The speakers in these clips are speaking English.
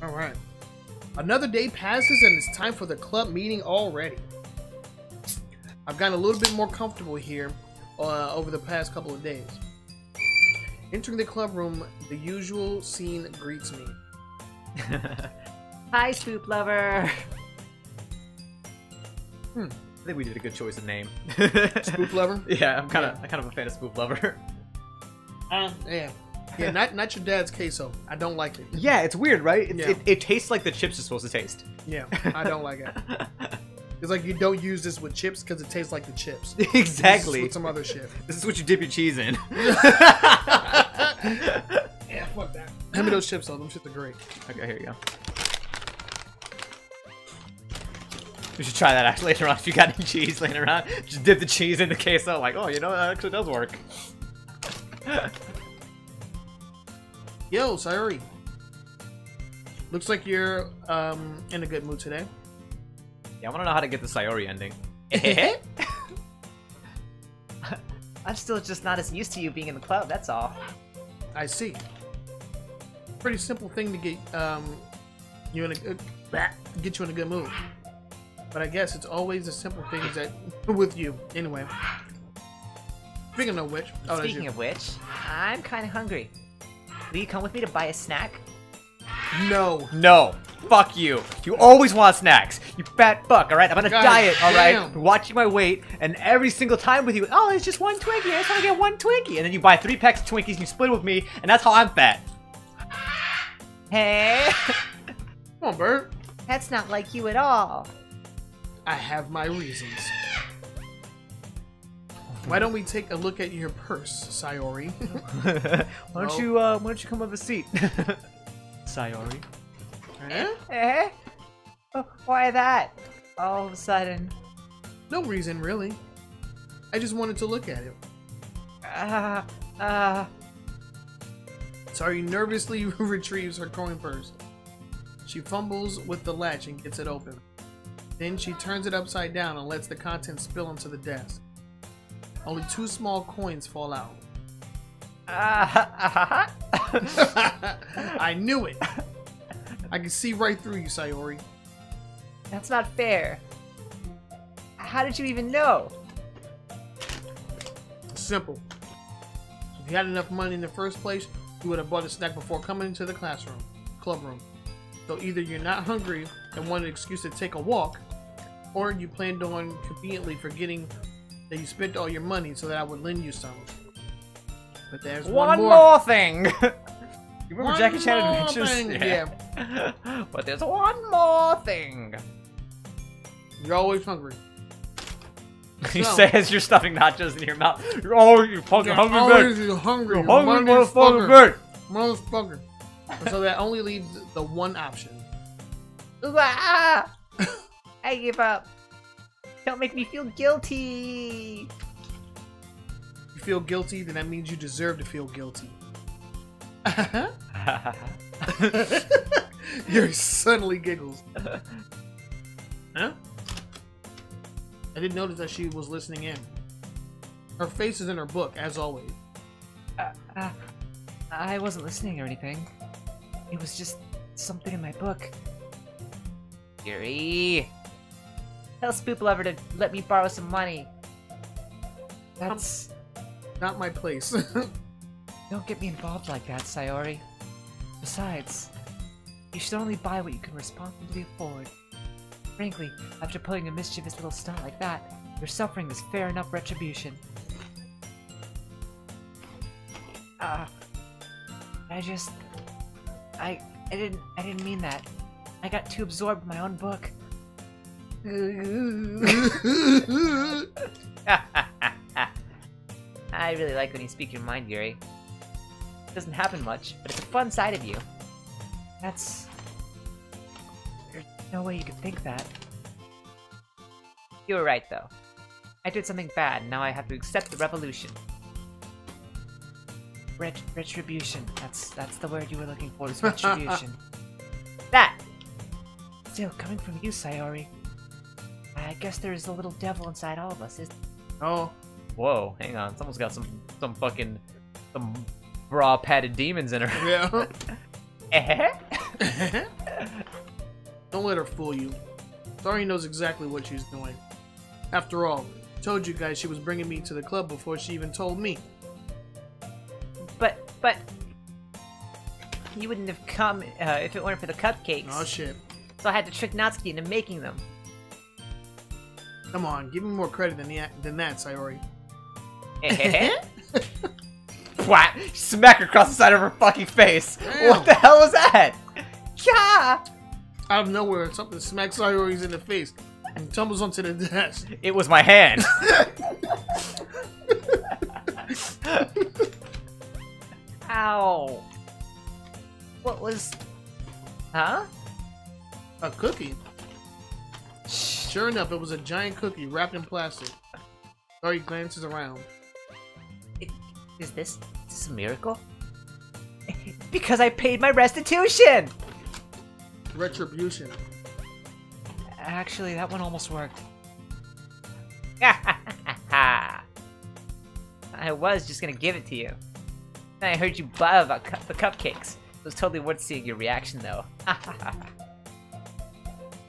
Alright. Another day passes and it's time for the club meeting already. I've gotten a little bit more comfortable here over the past couple of days. Entering the club room, the usual scene greets me. Hi, Swoop Lover. Hmm. I think we did a good choice of name. Spoop Lover? Yeah, I'm kind of a fan of Swoop Lover. Yeah. Yeah, not your dad's queso. I don't like it. Yeah, it's weird, right? Yeah. It tastes like the chips are supposed to taste. Yeah, I don't like it. It's like you don't use this with chips because it tastes like the chips. Exactly. Use this with some other shit. This is what you dip your cheese in. Yeah, fuck that. Hand me those chips though. Them shits are great. Okay, here you go. We should try that actually later on if you got any cheese laying around. Just dip the cheese in the queso, like, oh, you know, that actually does work. Yo, Sayori. Looks like you're in a good mood today. Yeah, I want to know how to get the Sayori ending. I'm still just not as used to you being in the club, that's all. I see. Pretty simple thing to get you in a good mood. But I guess it's always the simple things that with you. Anyway. Speaking of which, Speaking of which, I'm kind of hungry. Will you come with me to buy a snack? No. No. Fuck you. You always want snacks. You fat fuck, alright? I'm on a God diet, alright? damn. Watching my weight, and every single time with you, oh, it's just one Twinkie. I just want to get one Twinkie. And then you buy 3 packs of Twinkies and you split it with me, and that's how I'm fat. Hey. Come on, Bert. That's not like you at all. I have my reasons. Why don't we take a look at your purse, Sayori? Why don't you come have a seat? Sayori. Eh? Oh, why that? All of a sudden. No reason, really. I just wanted to look at it. Sayori nervously retrieves her coin purse. She fumbles with the latch and gets it open. Then she turns it upside down and lets the contents spill onto the desk. Only 2 small coins fall out. I knew it! I can see right through you, Sayori. That's not fair. How did you even know? Simple. If you had enough money in the first place, you would have bought a snack before coming into the club room. So either you're not hungry and want an excuse to take a walk, or you planned on conveniently forgetting that you spent all your money so that I would lend you some. But there's one more thing. You remember One Jackie Chan more Adventures? thing, yeah. But there's one more thing. You're always hungry. You So- say as you're stuffing nachos in your mouth. You're always you fucking hungry always bitch. hungry. You're hungry motherfucker bitch. Motherfucker. So that only leaves the one option. I give up. Don't make me feel guilty. You feel guilty, then that means you deserve to feel guilty. Yuri suddenly giggles. Huh? I didn't notice that she was listening in. Her face is in her book, as always. I wasn't listening or anything. It was just something in my book. Yuri! Tell Spoop Lover to let me borrow some money. That's... Not my place. Don't get me involved like that, Sayori. Besides, you should only buy what you can responsibly afford. Frankly, after pulling a mischievous little stunt like that, your suffering is fair enough retribution. I didn't mean that. I got too absorbed in my own book. I really like when you speak your mind, Yuri. It doesn't happen much, but it's a fun side of you. There's no way you could think that. You were right, though. I did something bad, and now I have to accept the revolution. Retribution. That's the word you were looking for, is retribution. That! Still, coming from you, Sayori. I guess there is a little devil inside all of us, isn't there? Oh. Whoa, hang on. Someone's got some bra-padded demons in her. Yeah. Don't let her fool you. Sayori knows exactly what she's doing. After all, I told you guys she was bringing me to the club before she even told me. But you wouldn't have come if it weren't for the cupcakes. Oh shit. So I had to trick Natsuki into making them. Come on, give me more credit than that, Sayori. What? Smack her across the side of her fucking face. Damn. What the hell was that? Yeah. Out of nowhere, something smacks Sayori's in the face and tumbles onto the desk. It was my hand. Ow. What was... Huh? A cookie. Sure enough, it was a giant cookie wrapped in plastic. Sayori glances around. Is this a miracle? Because I paid my restitution! Retribution. Actually, that one almost worked. I was just gonna give it to you. Then I heard you blah about the cupcakes. It was totally worth seeing your reaction, though.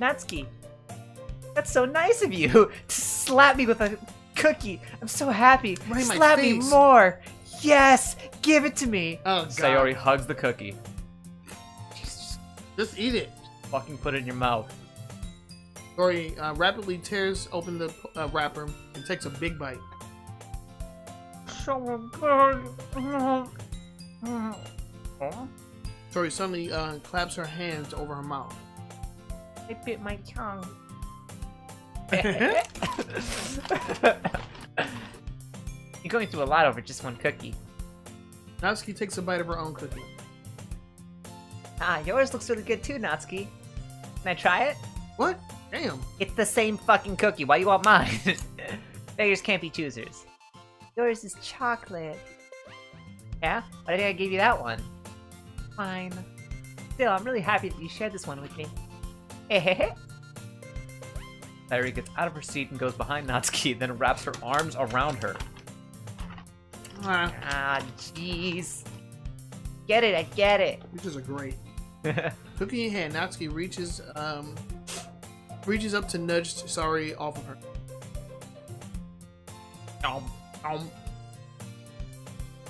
Natsuki, that's so nice of you to slap me with a cookie. I'm so happy. Right in my Slap me face. more. Yes, give it to me. Oh god. Sayori hugs the cookie. Jesus. Just eat it. Fucking put it in your mouth. Sayori rapidly tears open the wrapper and takes a big bite. So good. Sayori suddenly claps her hands over her mouth. I bit my tongue. You're going through a lot over just one cookie. Natsuki takes a bite of her own cookie. Ah, yours looks really good too, Natsuki. Can I try it? What? Damn. It's the same fucking cookie. Why you want mine? Beggars can't be choosers. Yours is chocolate. Yeah? Why did I give you that one? Fine. Still, I'm really happy that you shared this one with me. Sayori gets out of her seat and goes behind Natsuki, then wraps her arms around her. Ah, jeez. Get it, I get it. These are great. Cookie in hand, Natsuki reaches up to nudge Sayori off of her.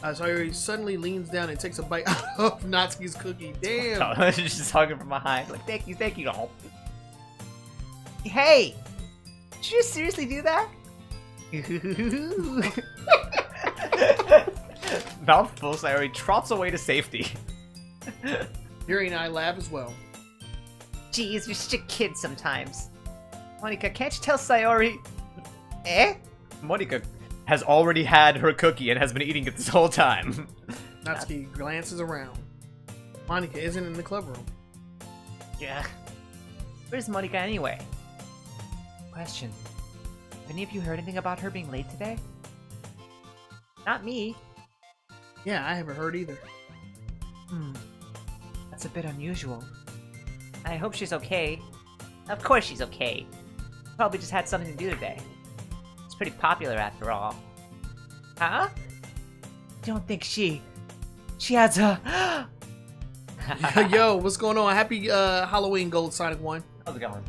Sayori suddenly leans down and takes a bite out of Natsuki's cookie. Damn! She's just hugging from behind. Like, thank you, thank you. Hey! Did you seriously do that? Mouthful, Sayori trots away to safety. Yuri and I laugh as well. Jeez, you're such a kid sometimes. Monika, can't you tell Sayori? Monika has already had her cookie and has been eating it this whole time. Natsuki glances around. Monika isn't in the club room. Yeah. Where's Monika anyway? Question. Have any of you heard anything about her being late today? Not me. Yeah, I haven't heard either. That's a bit unusual. I hope she's okay. Of course she's okay. Probably just had something to do today. It's pretty popular after all. Huh? Don't think she has a... Yo, what's going on? Happy Halloween, Gold Sonic 1. How's it going?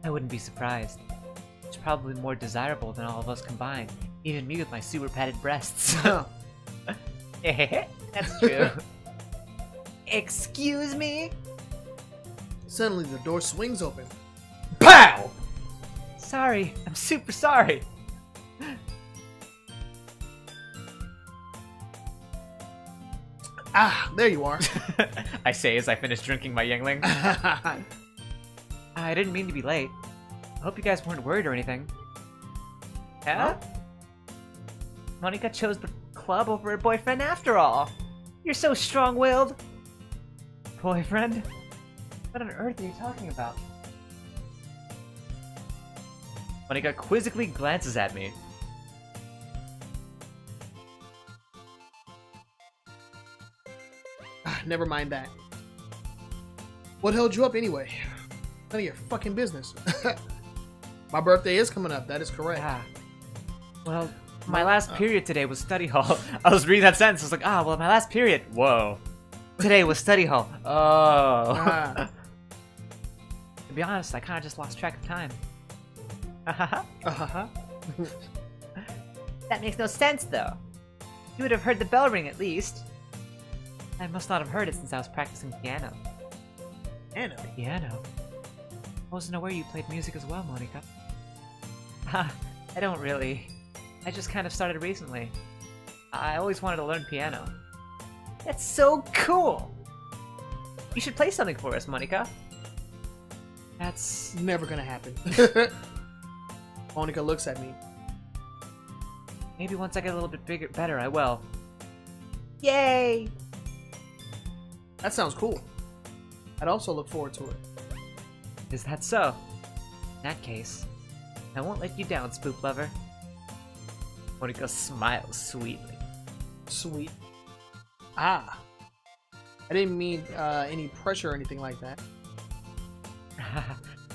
I wouldn't be surprised. She's probably more desirable than all of us combined. Even me with my super padded breasts. That's true. Excuse me? Suddenly, the door swings open. POW! Sorry, I'm super sorry. Ah, there you are. I say as I finish drinking my Yingling. I didn't mean to be late. I hope you guys weren't worried or anything. Yeah? Huh? Monika chose the club over her boyfriend after all. You're so strong-willed. Boyfriend? What on earth are you talking about? Monika quizzically glances at me. Never mind that. What held you up anyway? None of your fucking business. My birthday is coming up, that is correct. Yeah. Well, my last period today was study hall. I was reading that sentence, I was like, well, my last period. Whoa. Today was study hall. Oh. To be honest, I kind of just lost track of time. Uh-huh. That makes no sense, though. You would have heard the bell ring at least. I must not have heard it since I was practicing piano. Piano? I wasn't aware you played music as well, Monica. I don't really. I just kind of started recently. I always wanted to learn piano. That's so cool! You should play something for us, Monica. That's never gonna happen. Monica looks at me. Maybe once I get a little bit better, I will. Yay! That sounds cool. I'd also look forward to it. Is that so? In that case, I won't let you down, Spook Lover. Monica smiles sweetly. Sweet. Ah. I didn't mean any pressure or anything like that.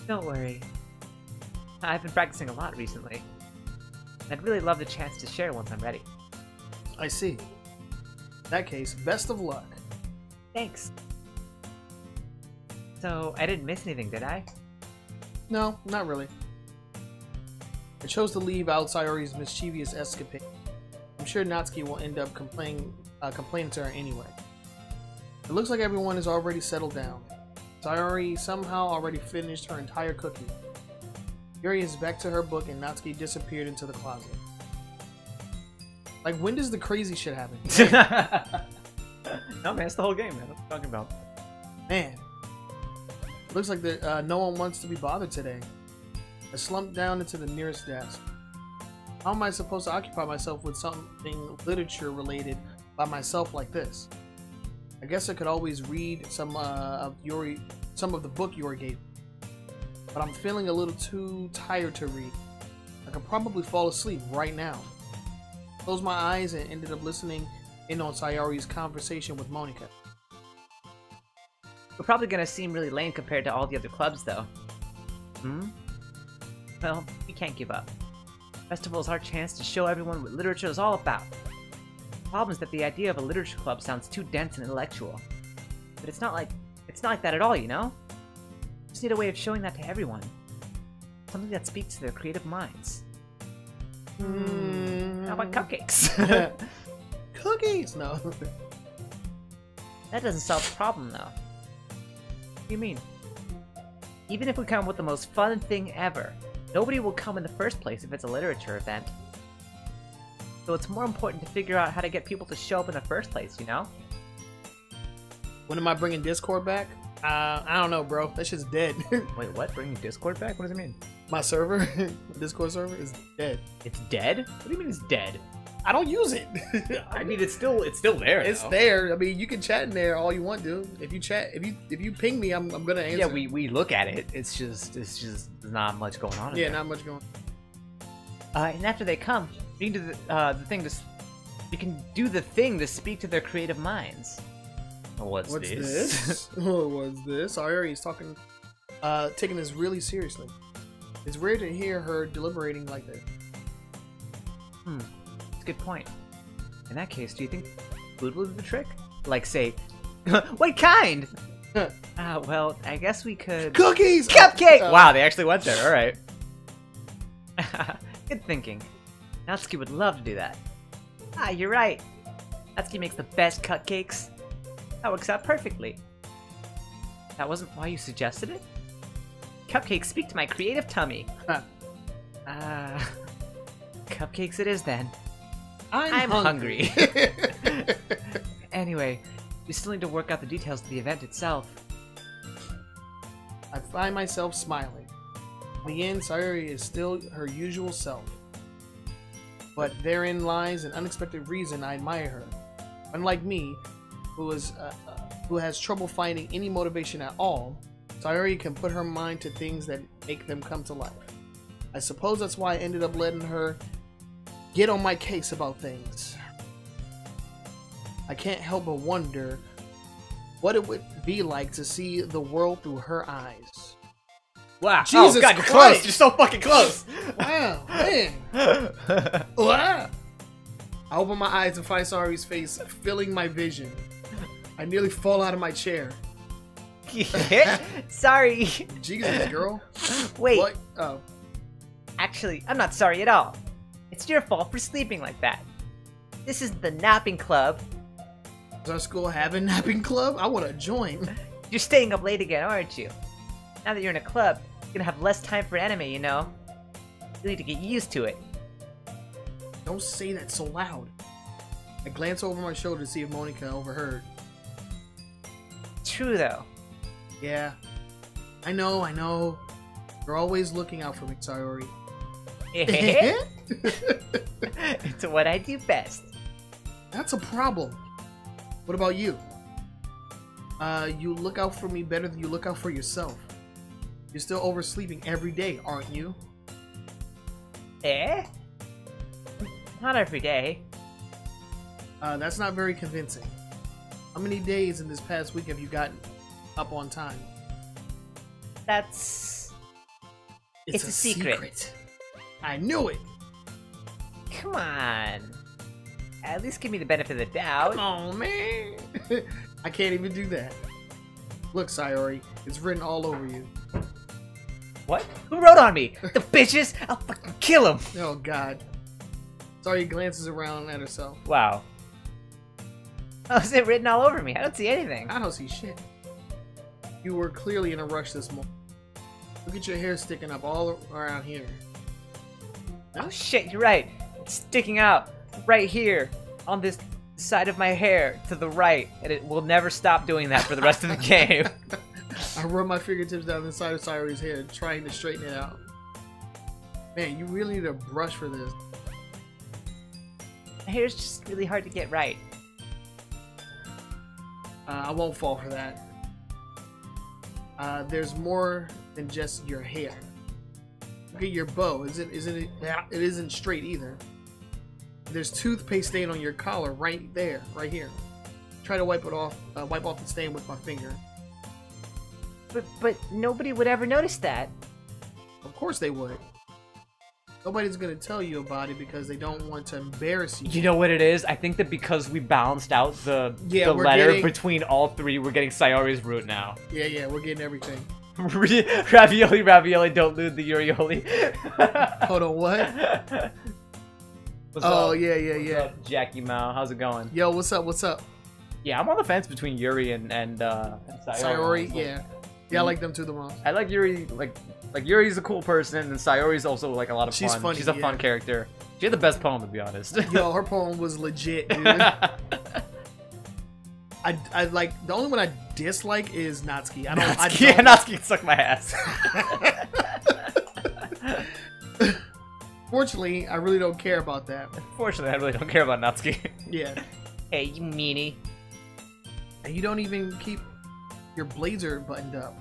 Don't worry. I've been practicing a lot recently. I'd really love the chance to share once I'm ready. I see. In that case, best of luck. Thanks. So, I didn't miss anything, did I? No, not really. I chose to leave out Sayori's mischievous escapade. I'm sure Natsuki will end up complaining to her anyway. It looks like everyone is already settled down. Sayori somehow already finished her entire cookie. Yuri is back to her book and Natsuki disappeared into the closet. Like, when does the crazy shit happen? No, man, it's the whole game, man. What are you talking about? Man. Looks like no one wants to be bothered today. I slumped down into the nearest desk. How am I supposed to occupy myself with something literature related by myself like this? I guess I could always read some of the book Yuri gave me. But I'm feeling a little too tired to read. I could probably fall asleep right now. Closed my eyes and ended up listening in on Sayori's conversation with Monica. We're probably gonna seem really lame compared to all the other clubs, though. Well, we can't give up. Festival is our chance to show everyone what literature is all about. The problem is that the idea of a literature club sounds too dense and intellectual. But it's not like that at all, you know? We just need a way of showing that to everyone. Something that speaks to their creative minds. How about cupcakes? Cookies? No. That doesn't solve the problem, though. What do you mean? Even if we come up with the most fun thing ever, nobody will come in the first place if it's a literature event. So it's more important to figure out how to get people to show up in the first place, you know? When am I bringing Discord back? I don't know, bro. That shit's dead. Wait, what? Bringing Discord back? What does it mean? My server, my Discord server, is dead. It's dead? What do you mean it's dead? I don't use it. I mean, it's still there. It's there. I mean, you can chat in there all you want, dude. If you ping me, I'm gonna answer. Yeah, we look at it. It's just not much going on. Yeah, not much going on. And after they come, we can do we can do the thing to speak to their creative minds. What's this? What's this? Sayori's talking, taking this really seriously. It's weird to hear her deliberating like this. That's a good point. In that case, do you think food will do the trick? Like, say, what kind? Well, I guess we could... Cookies! Cupcake! Wow, they actually went there, alright. Good thinking. Natsuki would love to do that. You're right. Natsuki makes the best cupcakes. That works out perfectly. That wasn't why you suggested it? Cupcakes speak to my creative tummy. Cupcakes it is then. I'm hungry. Anyway, we still need to work out the details of the event itself. I find myself smiling. In the end, Sayori is still her usual self. But therein lies an unexpected reason I admire her. Unlike me, who has trouble finding any motivation at all, Sayori can put her mind to things that make them come to life. I suppose that's why I ended up letting her get on my case about things. I can't help but wonder what it would be like to see the world through her eyes. Wow. Jesus oh, God, you're Christ. close. You're so fucking close. Wow, man. Wow. I open my eyes and find Sayori's face filling my vision. I nearly fall out of my chair. Sorry. Jesus, girl. Wait. What? Oh. Actually, I'm not sorry at all. It's your fault for sleeping like that. This is the napping club. Does our school have a napping club? I want to join. You're staying up late again, aren't you? Now that you're in a club, you're gonna have less time for anime, you know? You need to get used to it. Don't say that so loud. I glance over my shoulder to see if Monica overheard. True, though. Yeah. I know. You're always looking out for me, Sayori. It's what I do best. That's a problem. What about you? You look out for me better than you look out for yourself. You're still oversleeping every day, aren't you? Not every day. That's not very convincing. How many days in this past week have you gotten up on time? It's a secret. I knew it! Come on. At least give me the benefit of the doubt. Come on, man! I can't even do that. Look, Sayori, it's written all over you. What? Who wrote on me? The bitches? I'll fucking kill them! Oh, God. Sayori glances around at herself. Wow. Oh, is it written all over me? I don't see anything. I don't see shit. You were clearly in a rush this morning. Look at your hair sticking up all around here. Oh shit, you're right. It's sticking out right here on this side of my hair to the right, and it will never stop doing that for the rest of the game. I rub my fingertips down the side of Sayori's hair, trying to straighten it out. Man, you really need a brush for this. My hair's just really hard to get right. I won't fall for that. There's more than just your hair. Look at your bow. It isn't straight either. There's toothpaste stain on your collar right there, right here. Try to wipe off the stain with my finger. But nobody would ever notice that. Of course they would. Nobody's gonna tell you about it because they don't want to embarrass you. You know what it is? I think that because we balanced out the letter between all three, we're getting Sayori's root now. Yeah, we're getting everything. Ravioli, don't lose the Urioli. Hold on, what? What's up? Yeah. What's up, Jackie Mao? How's it going? Yo, what's up? Yeah, I'm on the fence between Yuri and Sayori. Yeah, I like them two the most. I like Yuri, like Yuri's a cool person, and Sayori's also like a lot of fun. She's funny. She's a fun character. She had the best poem, to be honest. Yo, her poem was legit, dude. I like, the only one I dislike is Natsuki. Natsuki can suck my ass. Fortunately, I really don't care about that. Fortunately, I really don't care about Natsuki. Yeah. Hey, you meanie. And you don't even keep your blazer buttoned up.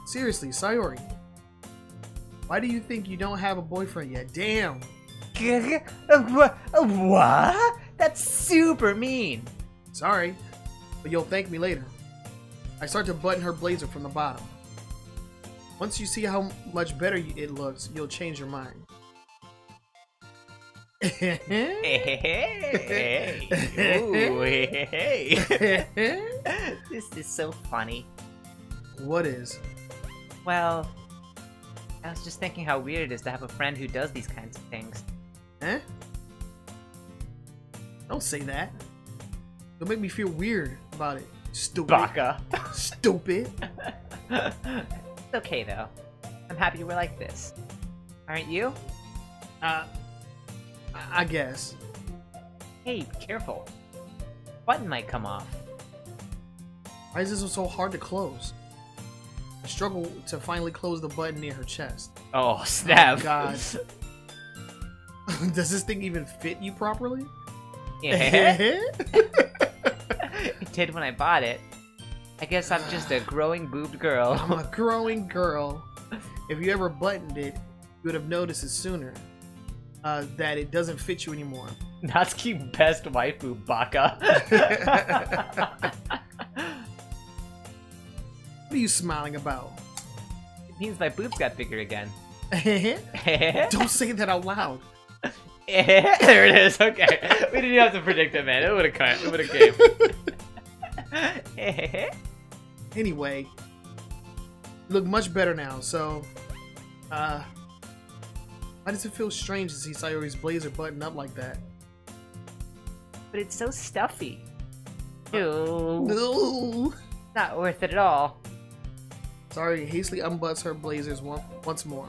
Seriously, Sayori. Why do you think you don't have a boyfriend yet? Damn. What? That's super mean. Sorry, but you'll thank me later. I start to button her blazer from the bottom. Once you see how much better it looks, you'll change your mind. Hey. Ooh, hey. This is so funny. What is? Well, I was just thinking how weird it is to have a friend who does these kinds of things. Eh? Don't say that. You'll make me feel weird about it. Stupid. Baka. Stupid. It's okay though. I'm happy we're like this. Aren't you? I guess. Hey, be careful. Button might come off. Why is this one so hard to close? I struggle to finally close the button near her chest. Oh, snap. Oh, God. Does this thing even fit you properly? Yeah. It did when I bought it. I guess I'm just a growing boobed girl. I'm a growing girl. If you ever buttoned it, you would have noticed it sooner. That it doesn't fit you anymore. Natsuki best waifu, Baka. What are you smiling about? It means my boobs got bigger again. Don't say that out loud. There it is. Okay, we didn't have to predict it, man. It would have come. It would have came. Anyway, you look much better now, so, why does it feel strange to see Sayori's blazer buttoned up like that? But it's so stuffy. Ew. No. Not worth it at all. Sayori hastily unbuttons her blazers once more.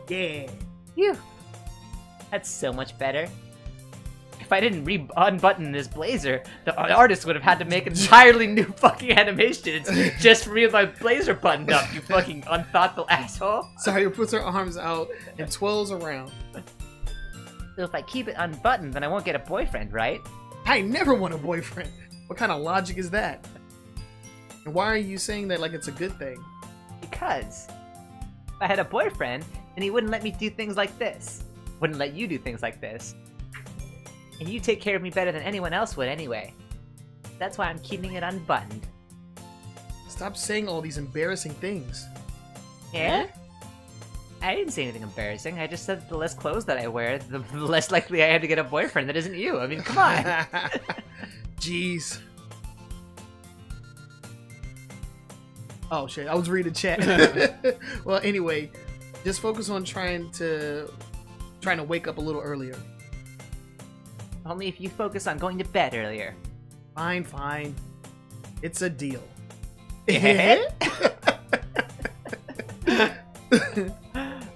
Yeah. Phew. That's so much better. If I didn't unbutton this blazer, the artist would have had to make an entirely new fucking animations just for me with my blazer buttoned up, you fucking unthoughtful asshole. Sayori puts her arms out and twirls around. So if I keep it unbuttoned, then I won't get a boyfriend, right? I never want a boyfriend. What kind of logic is that? And why are you saying that like it's a good thing? Because if I had a boyfriend, then he wouldn't let me do things like this. Wouldn't let you do things like this. And you take care of me better than anyone else would anyway. That's why I'm keeping it unbuttoned. Stop saying all these embarrassing things. Yeah? I didn't say anything embarrassing. I just said the less clothes that I wear, the less likely I am to get a boyfriend that isn't you. I mean, come on. Jeez. Oh shit, I was reading chat. Well, anyway, just focus on trying to wake up a little earlier. Only if you focus on going to bed earlier. Fine, fine. It's a deal.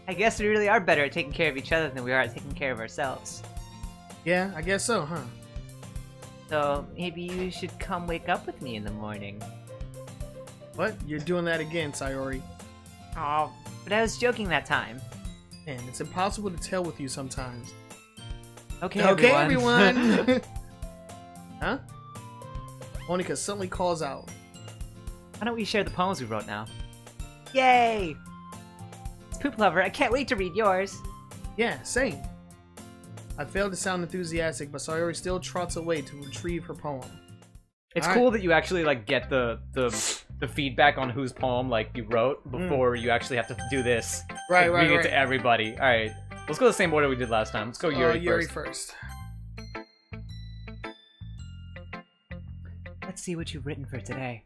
I guess we really are better at taking care of each other than we are at taking care of ourselves. Yeah, I guess so, huh? So maybe you should come wake up with me in the morning. What? You're doing that again, Sayori. Oh, but I was joking that time. Man, it's impossible to tell with you sometimes. Okay, everyone. Huh? Monika suddenly calls out. Why don't we share the poems we wrote now? Yay! Poop Lover, I can't wait to read yours. Yeah, same. I failed to sound enthusiastic, but Sayori still trots away to retrieve her poem. It's cool that you actually like get the feedback on whose poem like you wrote before you actually have to do this. Right, read it to everybody. All right, let's go the same order we did last time. Let's go Yuri first. Let's see what you've written for today.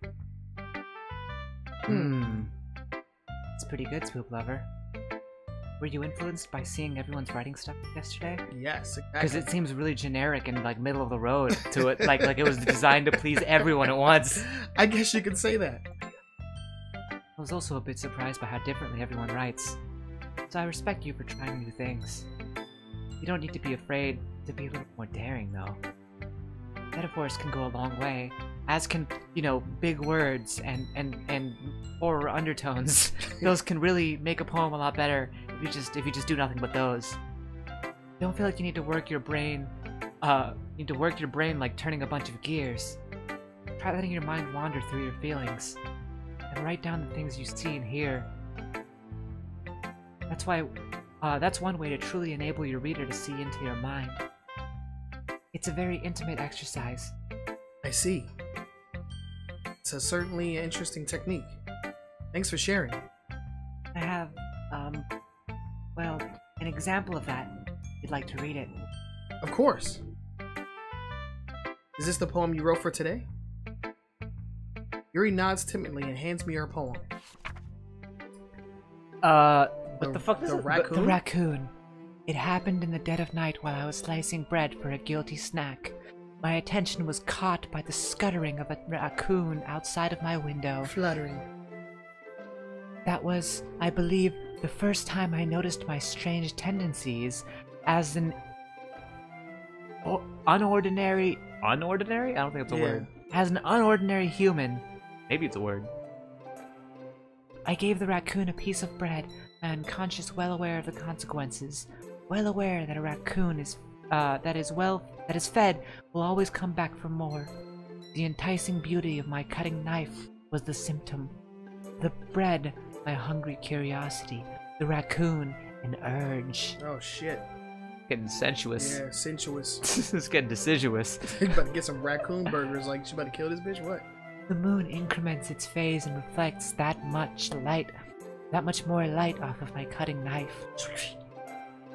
It's pretty good, Spook Lover. Were you influenced by seeing everyone's writing stuff yesterday? Yes, exactly. Because it seems really generic and like middle of the road to it, like it was designed to please everyone at once. I guess you could say that. I was also a bit surprised by how differently everyone writes. So I respect you for trying new things. You don't need to be afraid to be a little more daring, though. Metaphors can go a long way, as can, you know, big words and horror undertones. Those can really make a poem a lot better if you just do nothing but those. Don't feel like you need to work your brain. Like turning a bunch of gears. Try letting your mind wander through your feelings, and write down the things you see and hear. That's one way to truly enable your reader to see into your mind. It's a very intimate exercise. I see. It's a certainly interesting technique. Thanks for sharing. I have, well, an example of that. If you'd like to read it. Of course. Is this the poem you wrote for today? Yuri nods timidly and hands me her poem. What the fuck is the it? raccoon? The raccoon. It happened in the dead of night while I was slicing bread for a guilty snack. My attention was caught by the scuttering of a raccoon outside of my window. Fluttering. That was, I believe, the first time I noticed my strange tendencies as an unordinary... Unordinary? I don't think it's a word. As an unordinary human. Maybe it's a word. I gave the raccoon a piece of bread, my unconscious well aware of the consequences. Well aware that a raccoon that is fed will always come back for more. The enticing beauty of my cutting knife was the symptom. The bread, my hungry curiosity. The raccoon, an urge. Oh shit. Getting sensuous. Yeah, sensuous. It's getting deciduous. You about to get some raccoon burgers, like she about to kill this bitch? What? The moon increments its phase and reflects that much more light off of my cutting knife.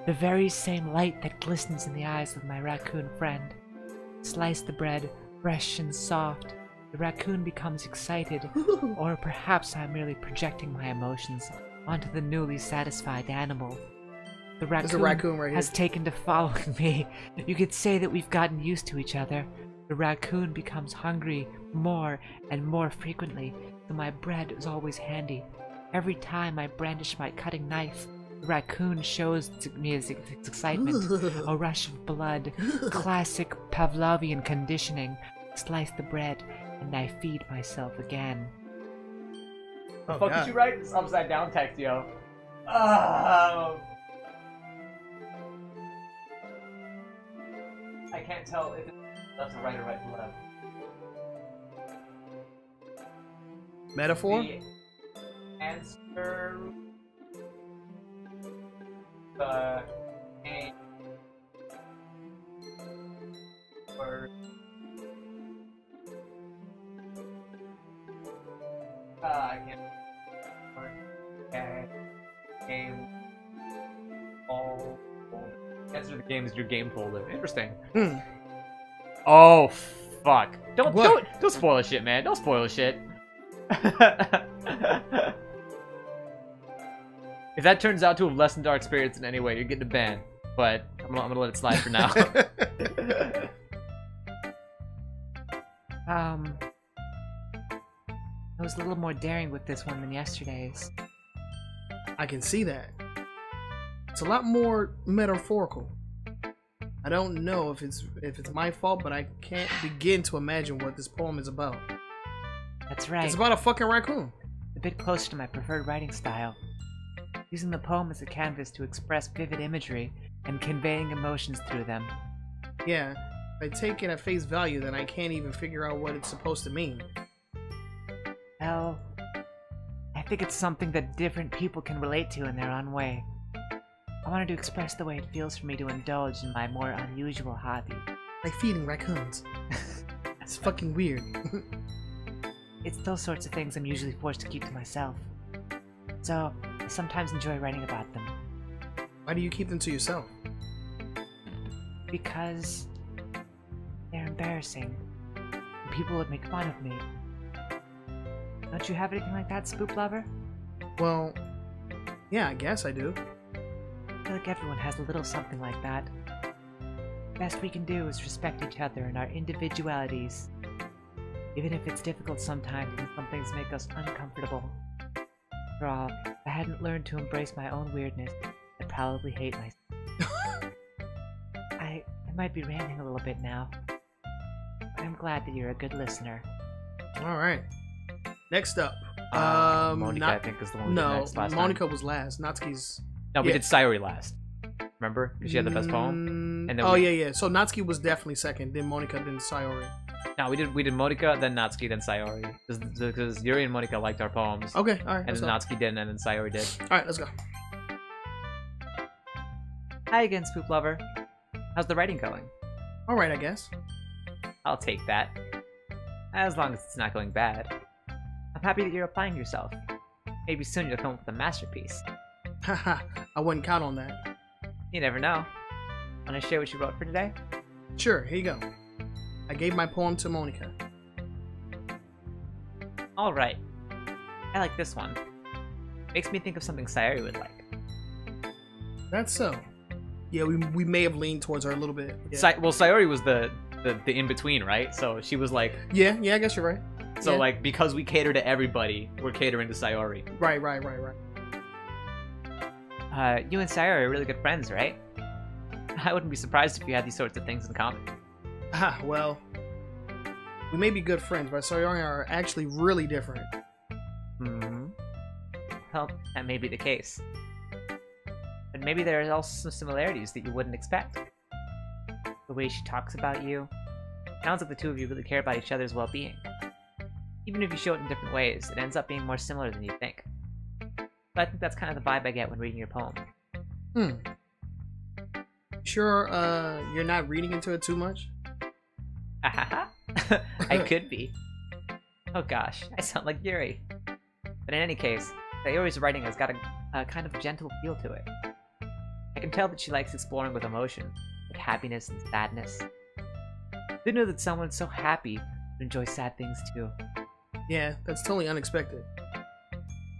The very same light that glistens in the eyes of my raccoon friend. Slice the bread, Fresh and soft, the raccoon becomes excited, or perhaps I'm merely projecting my emotions onto the newly satisfied animal. The There's a raccoon right has here. taken to following me. You could say that we've gotten used to each other. The raccoon becomes hungry more and more frequently, so my bread is always handy. Every time I brandish my cutting knife, the raccoon shows me its excitement. A rush of blood, classic Pavlovian conditioning. Slice the bread, and I feed myself again. The fuck did you write this upside down text, yo? Oh. I can't tell if it's left to right or right to left. Metaphor? The answer. The game. Or. I can't. Game. All. Answer to the game is your game folder. Interesting. Hmm. Oh fuck! Don't What? don't spoil the shit, man. Don't spoil the shit. If that turns out to have lessened our experience in any way, you're getting a ban. But I'm gonna let it slide for now. I was a little more daring with this one than yesterday's. I can see that. It's a lot more metaphorical. I don't know if it's my fault, but I can't begin to imagine what this poem is about. That's right. It's about a fucking raccoon. A bit closer to my preferred writing style. Using the poem as a canvas to express vivid imagery and conveying emotions through them. Yeah, if I take it at face value, then I can't even figure out what it's supposed to mean. Well, I think it's something that different people can relate to in their own way. I wanted to express the way it feels for me to indulge in my more unusual hobby. Like feeding raccoons. It's fucking weird. It's those sorts of things I'm usually forced to keep to myself. So, I sometimes enjoy writing about them. Why do you keep them to yourself? Because they're embarrassing. And people would make fun of me. Don't you have anything like that, Spoop Lover? Well, yeah, I guess I do. I feel like everyone has a little something like that. The best we can do is respect each other and our individualities. Even if it's difficult sometimes and some things make us uncomfortable. After all, if I hadn't learned to embrace my own weirdness, I'd probably hate myself. I might be ranting a little bit now. But I'm glad that you're a good listener. Alright. Next up. Monica, I think, is the one we did No, next last Monica time. was last. Natsuki's... No, we yeah. did Sayori last. Remember? She had the best poem. And then oh, yeah. So Natsuki was definitely second, then Monica, then Sayori. No, we did Monica, then Natsuki, then Sayori. Because Yuri and Monica liked our poems. Okay, alright. And then Natsuki didn't, and then Sayori did. Alright, let's go. Hi again, Spoop Lover. How's the writing going? Alright, I guess. I'll take that. As long as it's not going bad. I'm happy that you're applying yourself. Maybe soon you'll come up with a masterpiece. Haha, I wouldn't count on that. You never know. Want to share what you wrote for today? Sure, here you go. I gave my poem to Monica. Alright. I like this one. Makes me think of something Sayori would like. That's so. Yeah, we may have leaned towards her a little bit. Yeah, Well, Sayori was the in-between, right? So she was like... yeah, I guess you're right. So, Yeah. like, because we cater to everybody, we're catering to Sayori. Right. You and Sayori are really good friends, right? I wouldn't be surprised if you had these sorts of things in common. Ah, well, we may be good friends, but Sayori and I are actually really different. Hmm. Well, that may be the case. But maybe there are also some similarities that you wouldn't expect. The way she talks about you. Sounds like the two of you really care about each other's well-being. Even if you show it in different ways, it ends up being more similar than you think. But I think that's kind of the vibe I get when reading your poem. Sure, you're not reading into it too much? I could be. Oh gosh, I sound like Yuri. But in any case, Sayori's writing has got a kind of gentle feel to it. I can tell that she likes exploring with emotion, like happiness and sadness. Didn't know that someone so happy would enjoy sad things too. Yeah, that's totally unexpected.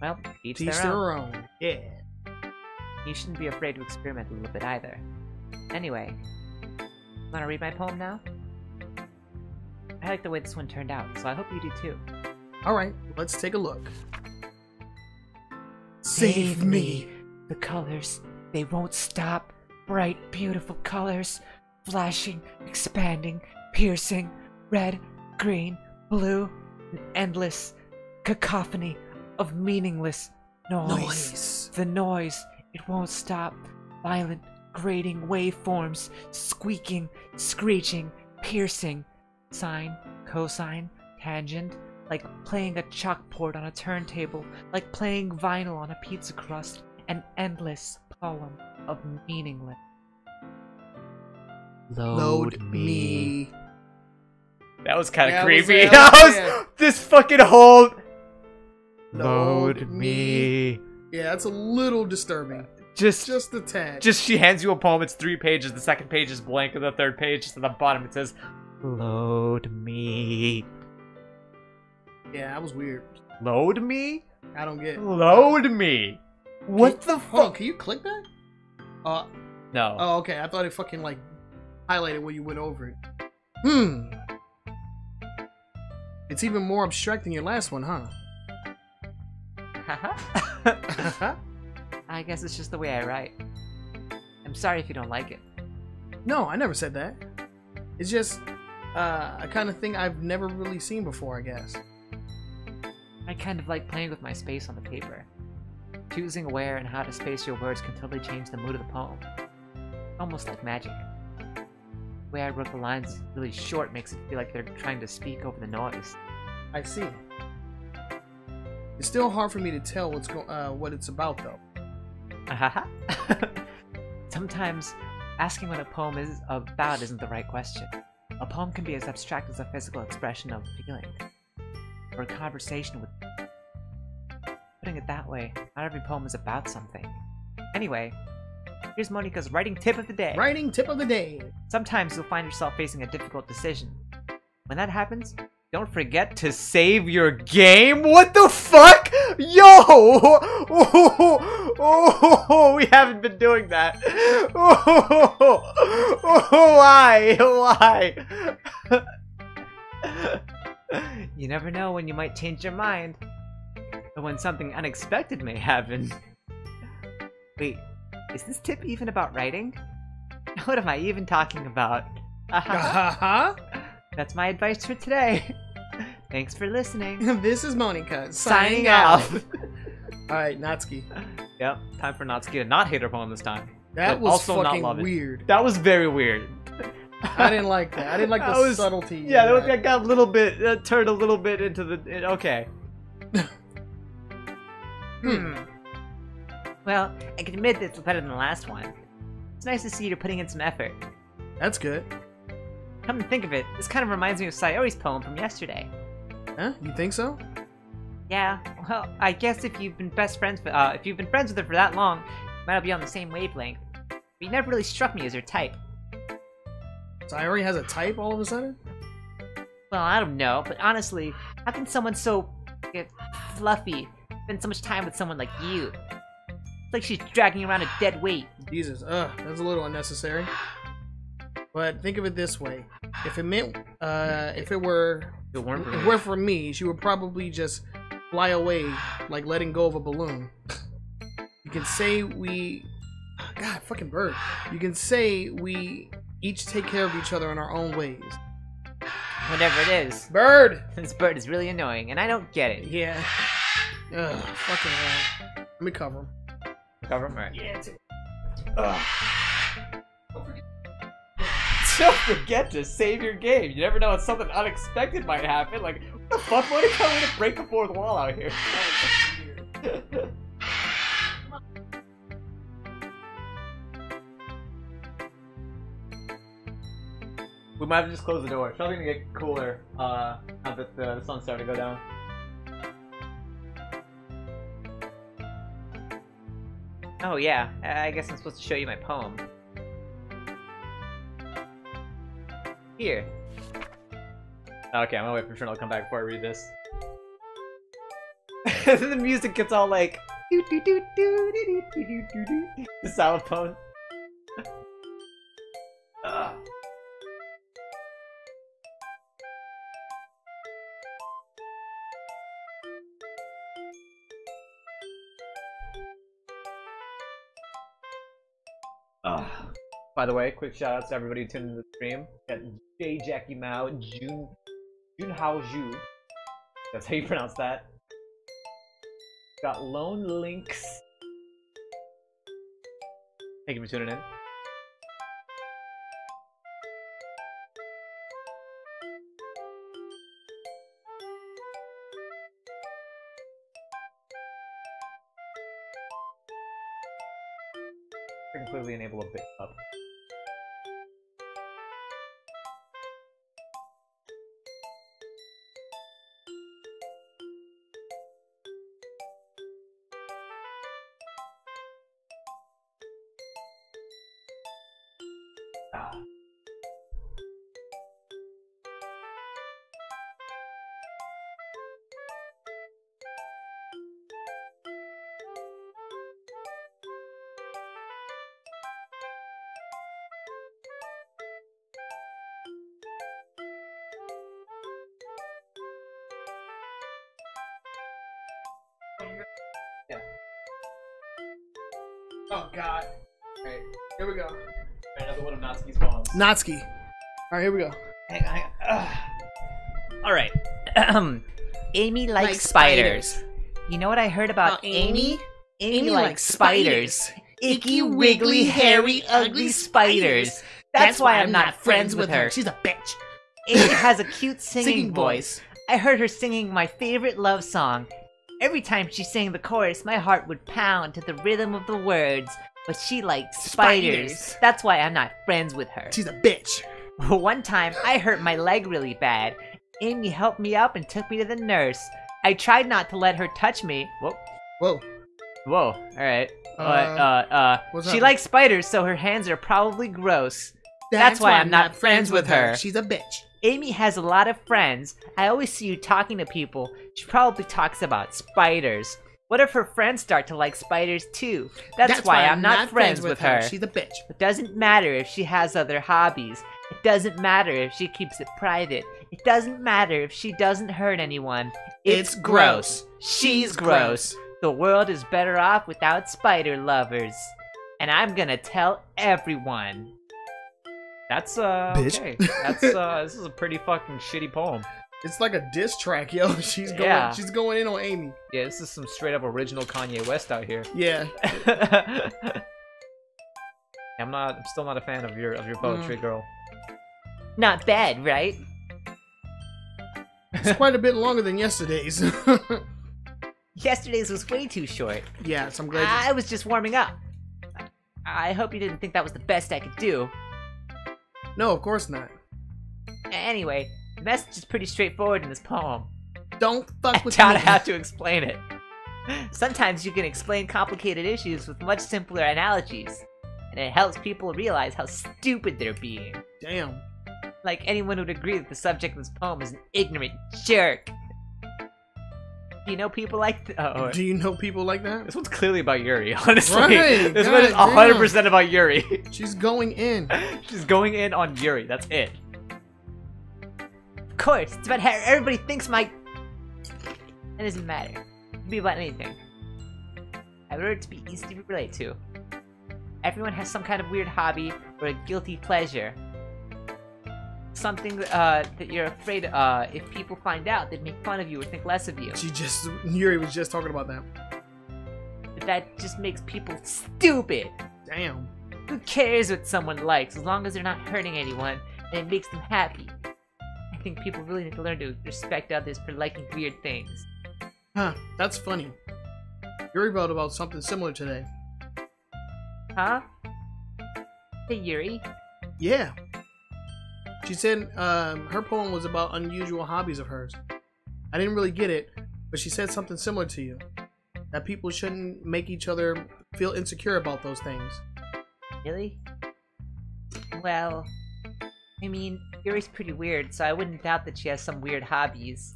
Well, each Teach their own. own. Yeah. You shouldn't be afraid to experiment a little bit either. Anyway, wanna read my poem now? I like the way this one turned out, so I hope you do too. Alright, let's take a look. Save me! The colors, they won't stop. Bright, beautiful colors. Flashing, expanding, piercing. Red, green, blue. An endless cacophony of meaningless noise. The noise, it won't stop. Violent, grating waveforms. Squeaking, screeching, piercing. Sine, cosine, tangent. Like playing a chalkboard on a turntable, like playing vinyl on a pizza crust, an endless poem of meaningless. Load me. That was kind of That creepy. was- That was this fucking whole. Load me. Yeah, that's a little disturbing. Just Just a tad. she hands you a poem. It's 3 pages. The second page is blank, and the third page, just at the bottom, it says, "Load me." Yeah, that was weird. Load me? I don't get it. Load me. What the Hold on, fuck? can you click that? No. Oh, okay. I thought it fucking like highlighted when you went over it. It's even more abstract than your last one, huh? I guess it's just the way I write. I'm sorry if you don't like it. No, I never said that. It's just a kind of thing I've never really seen before, I guess. I kind of like playing with my space on the paper. Choosing where and how to space your words can totally change the mood of the poem. Almost like magic. The way I wrote the lines really short makes it feel like they're trying to speak over the noise. I see. It's still hard for me to tell what it's about, though. Sometimes, asking what a poem is about isn't the right question. A poem can be as abstract as a physical expression of feeling, or a conversation with. Putting it that way, not every poem is about something. Anyway, here's Monica's writing tip of the day. Writing tip of the day. Sometimes you'll find yourself facing a difficult decision. When that happens, don't forget to save your game. What the fuck? Yo! Oh, we haven't been doing that. Why? You never know when you might change your mind. Or when something unexpected may happen. Wait, is this tip even about writing? What am I even talking about? That's my advice for today. Thanks for listening. This is Monica Signing off. Alright, Natsuki. Yep, time for Natsuki to not hate her poem this time. That But was also not fucking love it. weird. That was very weird. I didn't like that. I didn't like That the was- subtlety. Yeah, of that got a little bit, turned a little bit into the, okay. Well, I can admit that it's better than the last one. It's nice to see you're putting in some effort. That's good. Come to think of it, this kind of reminds me of Sayori's poem from yesterday. Huh? You think so? Yeah, well, I guess if you've been friends with her for that long, you might not be on the same wavelength. But you never really struck me as your type. Sayori has a type all of a sudden? Well, I don't know, but honestly, how can someone so fluffy spend so much time with someone like you? It's like she's dragging around a dead weight. Jesus, that's a little unnecessary. But think of it this way: if it were for me, she would probably just fly away, like letting go of a balloon. You can say God, fucking bird. You can say we each take care of each other in our own ways. Whatever it is. Bird! This bird is really annoying, and I don't get it. Yeah. Ugh, fucking hell. Let me cover him. Cover him? Right. Yeah, Don't forget to save your game. You never know when something unexpected might happen. Like, what the fuck? What are you coming to break the fourth wall out here? We might have to just closed the door. It's probably gonna get cooler now that the sun's starting to go down. Oh yeah, I guess I'm supposed to show you my poem. Here. Okay, I'm gonna wait for Trinal to come back before I read this. The music gets all like the xylophone. By the way, quick shout outs to everybody who tuned into the stream. Got J Jackie Mao, Junhao Zhu. That's how you pronounce that. Got Lone Lynx. Thank you for tuning in. I can clearly enable a bit up. Yeah. Oh god. Alright, here we go. Another one of Natsuki's poems. Natsuki. Alright, here we go. Hang on. Alright. Amy likes spiders. You know what I heard about Amy? Amy likes spiders. Icky, wiggly, hairy, ugly spiders. That's why I'm not friends with her. She's a bitch. Amy has a cute singing voice. I heard her singing my favorite love song. Every time she sang the chorus, my heart would pound to the rhythm of the words. But she likes spiders. That's why I'm not friends with her. She's a bitch. One time, I hurt my leg really bad. Amy helped me up and took me to the nurse. I tried not to let her touch me. Whoa. Whoa. Whoa. Alright. She likes spiders, so her hands are probably gross. That's why I'm not friends with her. She's a bitch. Amy has a lot of friends. I always see you talking to people. She probably talks about spiders. What if her friends start to like spiders too? That's why I'm not friends with her. She's a bitch. It doesn't matter if she has other hobbies. It doesn't matter if she keeps it private. It doesn't matter if she doesn't hurt anyone. It's gross. She's gross. The world is better off without spider lovers. And I'm gonna tell everyone. That's Bitch. okay. That's this is a pretty fucking shitty poem. It's like a diss track, yo. She's going in on Amy. Yeah, this is some straight up original Kanye West out here. Yeah. I'm still not a fan of your poetry, girl. Not bad, right? It's quite a bit longer than yesterday's. Yesterday's was way too short. Yeah, so I'm glad. I was just warming up. I hope you didn't think that was the best I could do. No, of course not. Anyway, the message is pretty straightforward in this poem. Don't fuck with I me. don't have to explain it. Sometimes you can explain complicated issues with much simpler analogies, and it helps people realize how stupid they're being. Damn. Like anyone would agree that the subject of this poem is an ignorant jerk. Do you know people like Do you know people like that? This one's clearly about Yuri, honestly. Right, This one is 100% about Yuri. She's going in. She's going in on Yuri, that's it. Of course, it's about how everybody thinks my... It doesn't matter. It can be about anything. I wrote it to be easy to relate to. Everyone has some kind of weird hobby or a guilty pleasure. Something that you're afraid if people find out, they'd make fun of you or think less of you. Yuri was just talking about that. But that just makes people stupid. Damn. Who cares what someone likes as long as they're not hurting anyone and it makes them happy? I think people really need to learn to respect others for liking weird things. Huh, that's funny. Yuri wrote about something similar today. Huh? Hey, Yuri? Yeah. She said her poem was about unusual hobbies of hers. I didn't really get it, but she said something similar to you. That people shouldn't make each other feel insecure about those things. Really? Well, I mean, Yuri's pretty weird, so I wouldn't doubt that she has some weird hobbies.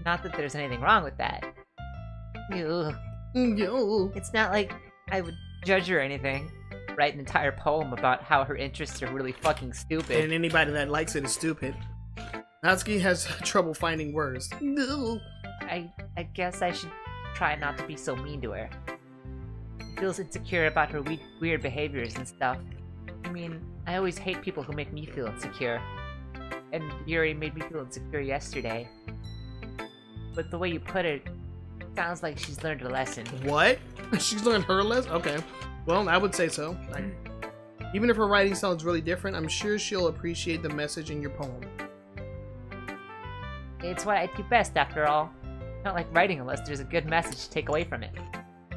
Not that there's anything wrong with that. Ew. Yo. It's not like I would judge her or anything. Write an entire poem about how her interests are really fucking stupid. And anybody that likes it is stupid. Natsuki has trouble finding words. I guess I should try not to be so mean to her. She feels insecure about her weird behaviors and stuff. I mean, I always hate people who make me feel insecure. And Yuri made me feel insecure yesterday. But the way you put it, sounds like she's learned a lesson. What? She's learned her lesson? Okay. Well, I would say so. Even if her writing sounds really different, I'm sure she'll appreciate the message in your poem. It's what I do best, after all. Not like writing unless there's a good message to take away from it.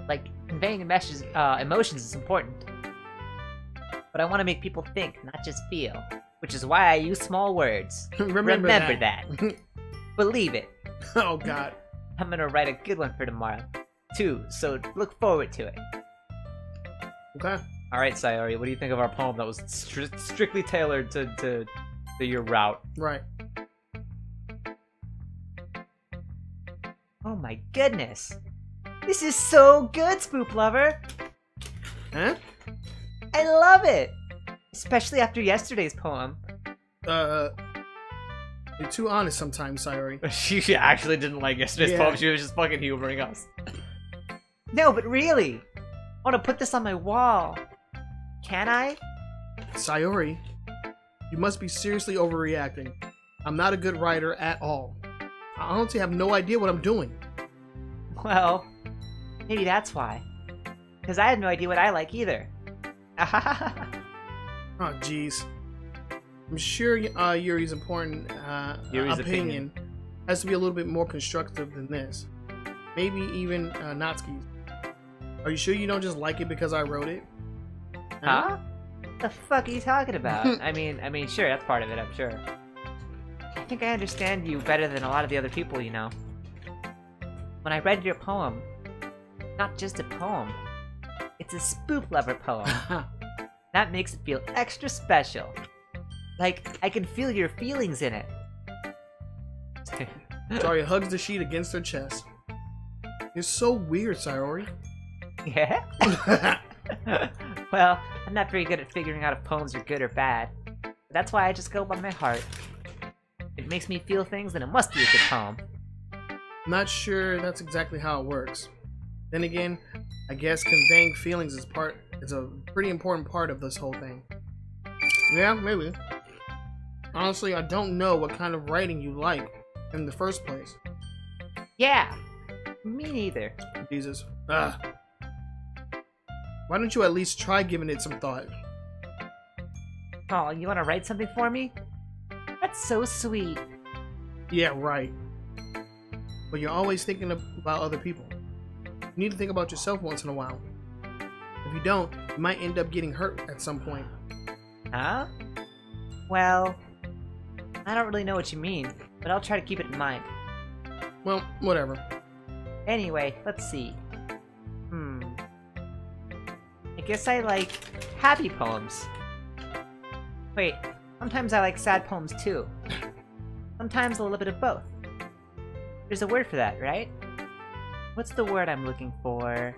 Like, conveying a message, emotions is important. But I want to make people think, not just feel. Which is why I use small words. Remember that. Believe it. Oh, God. I'm gonna write a good one for tomorrow, too, so look forward to it. Okay. Alright, Sayori, what do you think of our poem that was strictly tailored to your route? Right. Oh my goodness! This is so good, Spoop Lover! Huh? I love it! Especially after yesterday's poem. You're too honest sometimes, Sayori. She actually didn't like yesterday's poem, she was just fucking humoring us. No, but really! I want to put this on my wall. Can I? Sayori, you must be seriously overreacting. I'm not a good writer at all. I honestly have no idea what I'm doing. Well, maybe that's why. Because I have no idea what I like either. Oh, jeez. I'm sure Yuri's important opinion has to be a little bit more constructive than this. Maybe even Natsuki's. Are you sure you don't just like it because I wrote it? Huh? What the fuck are you talking about? I mean, sure, that's part of it, I'm sure. I think I understand you better than a lot of the other people you know. When I read your poem, not just a poem, it's a Spoop Lover poem. That makes it feel extra special. Like, I can feel your feelings in it. Daria hugs the sheet against her chest. You're so weird, Sayori. Yeah? Well, I'm not very good at figuring out if poems are good or bad. That's why I just go by my heart. If it makes me feel things, then it must be a good poem. I'm not sure that's exactly how it works. Then again, I guess conveying feelings is a pretty important part of this whole thing. Yeah, maybe. Honestly, I don't know what kind of writing you like in the first place. Yeah, me neither. Jesus. Ugh. Why don't you at least try giving it some thought? Oh, you want to write something for me? That's so sweet. Yeah, right. But you're always thinking about other people. You need to think about yourself once in a while. If you don't, you might end up getting hurt at some point. Huh? Well, I don't really know what you mean, but I'll try to keep it in mind. Well, whatever. Anyway, let's see. I guess I like happy poems. Wait, sometimes I like sad poems too. Sometimes a little bit of both. There's a word for that, right? What's the word I'm looking for?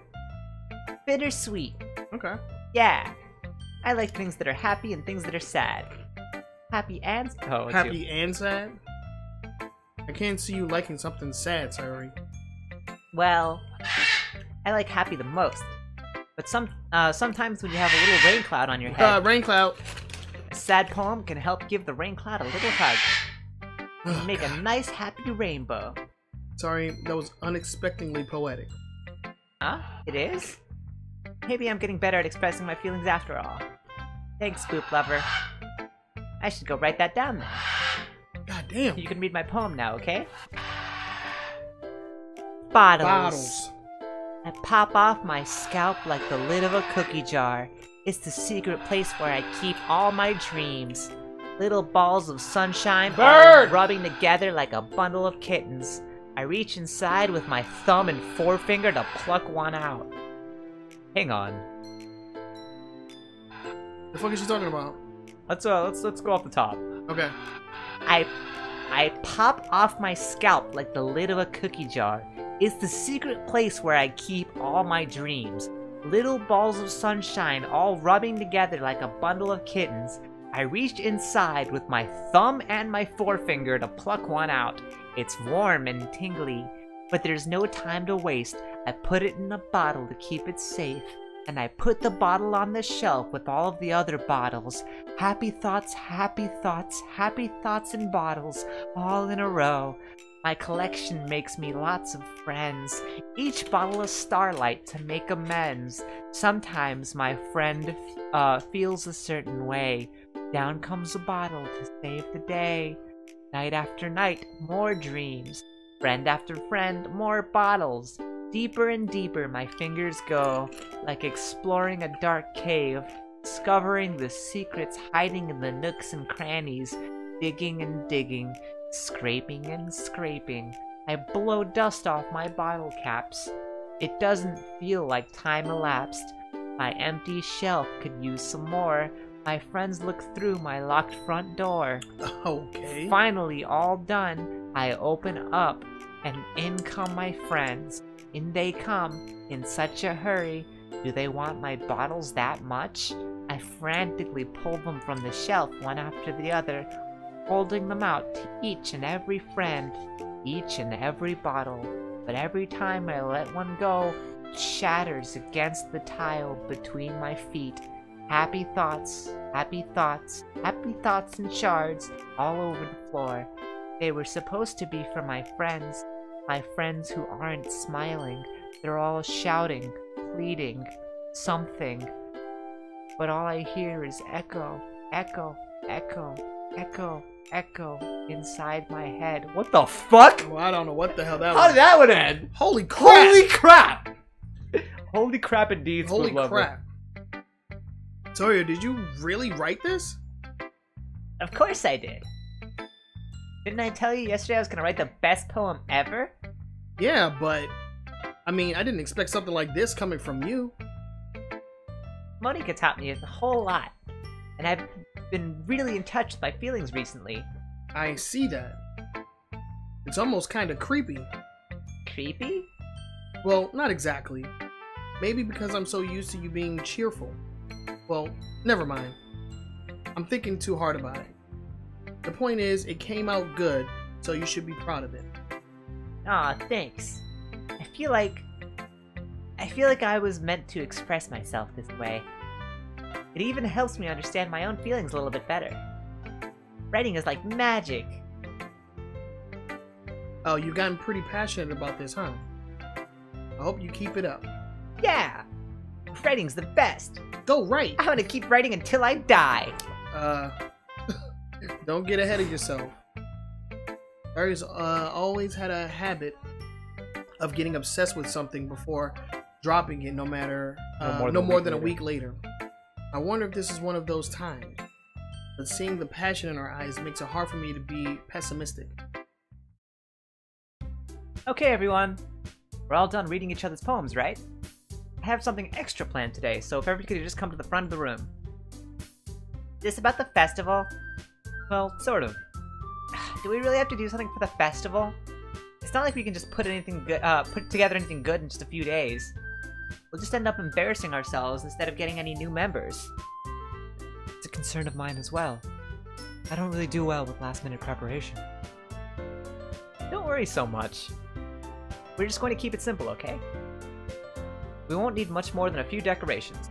Bittersweet. Okay. Yeah. I like things that are happy and things that are sad. Happy and... Oh, happy and sad? I can't see you liking something sad, Sayori. Well, I like happy the most. But sometimes when you have a little rain cloud on your head... rain cloud! A sad poem can help give the rain cloud a little hug. And make a nice happy rainbow. Sorry, that was unexpectedly poetic. Huh? It is? Maybe I'm getting better at expressing my feelings after all. Thanks, Spoop Lover. I should go write that down then. God damn. You can read my poem now, okay? Bottles. I pop off my scalp like the lid of a cookie jar. It's the secret place where I keep all my dreams. Little balls of sunshine all rubbing together like a bundle of kittens. I reach inside with my thumb and forefinger to pluck one out. Hang on. The fuck is she talking about? Let's go off the top. Okay. I pop off my scalp like the lid of a cookie jar. It's the secret place where I keep all my dreams. Little balls of sunshine all rubbing together like a bundle of kittens. I reach inside with my thumb and my forefinger to pluck one out. It's warm and tingly, but there's no time to waste. I put it in a bottle to keep it safe, and I put the bottle on the shelf with all of the other bottles. Happy thoughts, happy thoughts, happy thoughts in bottles, all in a row. My collection makes me lots of friends, each bottle a starlight to make amends. Sometimes my friend feels a certain way. Down comes a bottle to save the day. Night after night, more dreams. Friend after friend, more bottles. Deeper and deeper my fingers go, like exploring a dark cave, discovering the secrets hiding in the nooks and crannies, digging and digging, scraping and scraping. I blow dust off my bottle caps. It doesn't feel like time elapsed. My empty shelf could use some more. My friends look through my locked front door. Okay. Finally, all done, I open up, and in come my friends. In they come, in such a hurry. Do they want my bottles that much? I frantically pull them from the shelf one after the other, holding them out to each and every friend, each and every bottle. But every time I let one go, it shatters against the tile between my feet. Happy thoughts, happy thoughts, happy thoughts in shards all over the floor. They were supposed to be for my friends who aren't smiling. They're all shouting, pleading, something. But all I hear is echo, echo, echo, echo, echo inside my head. What the fuck? Well, I don't know what the hell that How was. did that one end? Holy crap! Holy crap! Holy crap indeed, Holy Squid Lover. crap. Toyo, did you really write this? Of course I did. Didn't I tell you yesterday I was gonna write the best poem ever? Yeah, but I mean, I didn't expect something like this coming from you. Monica taught me a whole lot, and I've been really in touch with my feelings recently. I see that. It's almost kind of creepy. Creepy? Well, not exactly. Maybe because I'm so used to you being cheerful. Well, never mind. I'm thinking too hard about it. The point is, it came out good, so you should be proud of it. Aw, thanks. I feel like I was meant to express myself this way. It even helps me understand my own feelings a little bit better. Writing is like magic. Oh, you've gotten pretty passionate about this, huh? I hope you keep it up. Yeah! Writing's the best! Go write! I'm gonna keep writing until I die! Don't get ahead of yourself. Larry's always had a habit of getting obsessed with something before dropping it, no more than a week later. I wonder if this is one of those times. But seeing the passion in our eyes makes it hard for me to be pessimistic. Okay, everyone. We're all done reading each other's poems, right? I have something extra planned today, so if everybody could just come to the front of the room. Is this about the festival? Well, sort of. Do we really have to do something for the festival? It's not like we can just put together anything good in just a few days. We'll just end up embarrassing ourselves instead of getting any new members. It's a concern of mine as well. I don't really do well with last-minute preparation. Don't worry so much. We're just going to keep it simple, okay? We won't need much more than a few decorations.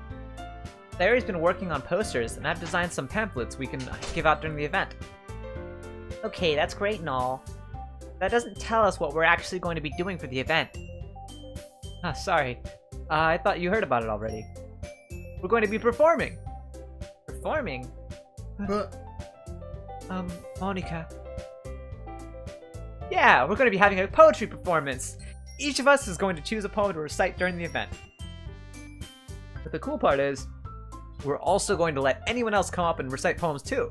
Larry's been working on posters, and I've designed some pamphlets we can give out during the event. Okay, that's great and all. That doesn't tell us what we're actually going to be doing for the event. Ah, sorry. I thought you heard about it already. We're going to be performing! Performing? Monica. Yeah, we're going to be having a poetry performance! Each of us is going to choose a poem to recite during the event. But the cool part is, we're also going to let anyone else come up and recite poems too.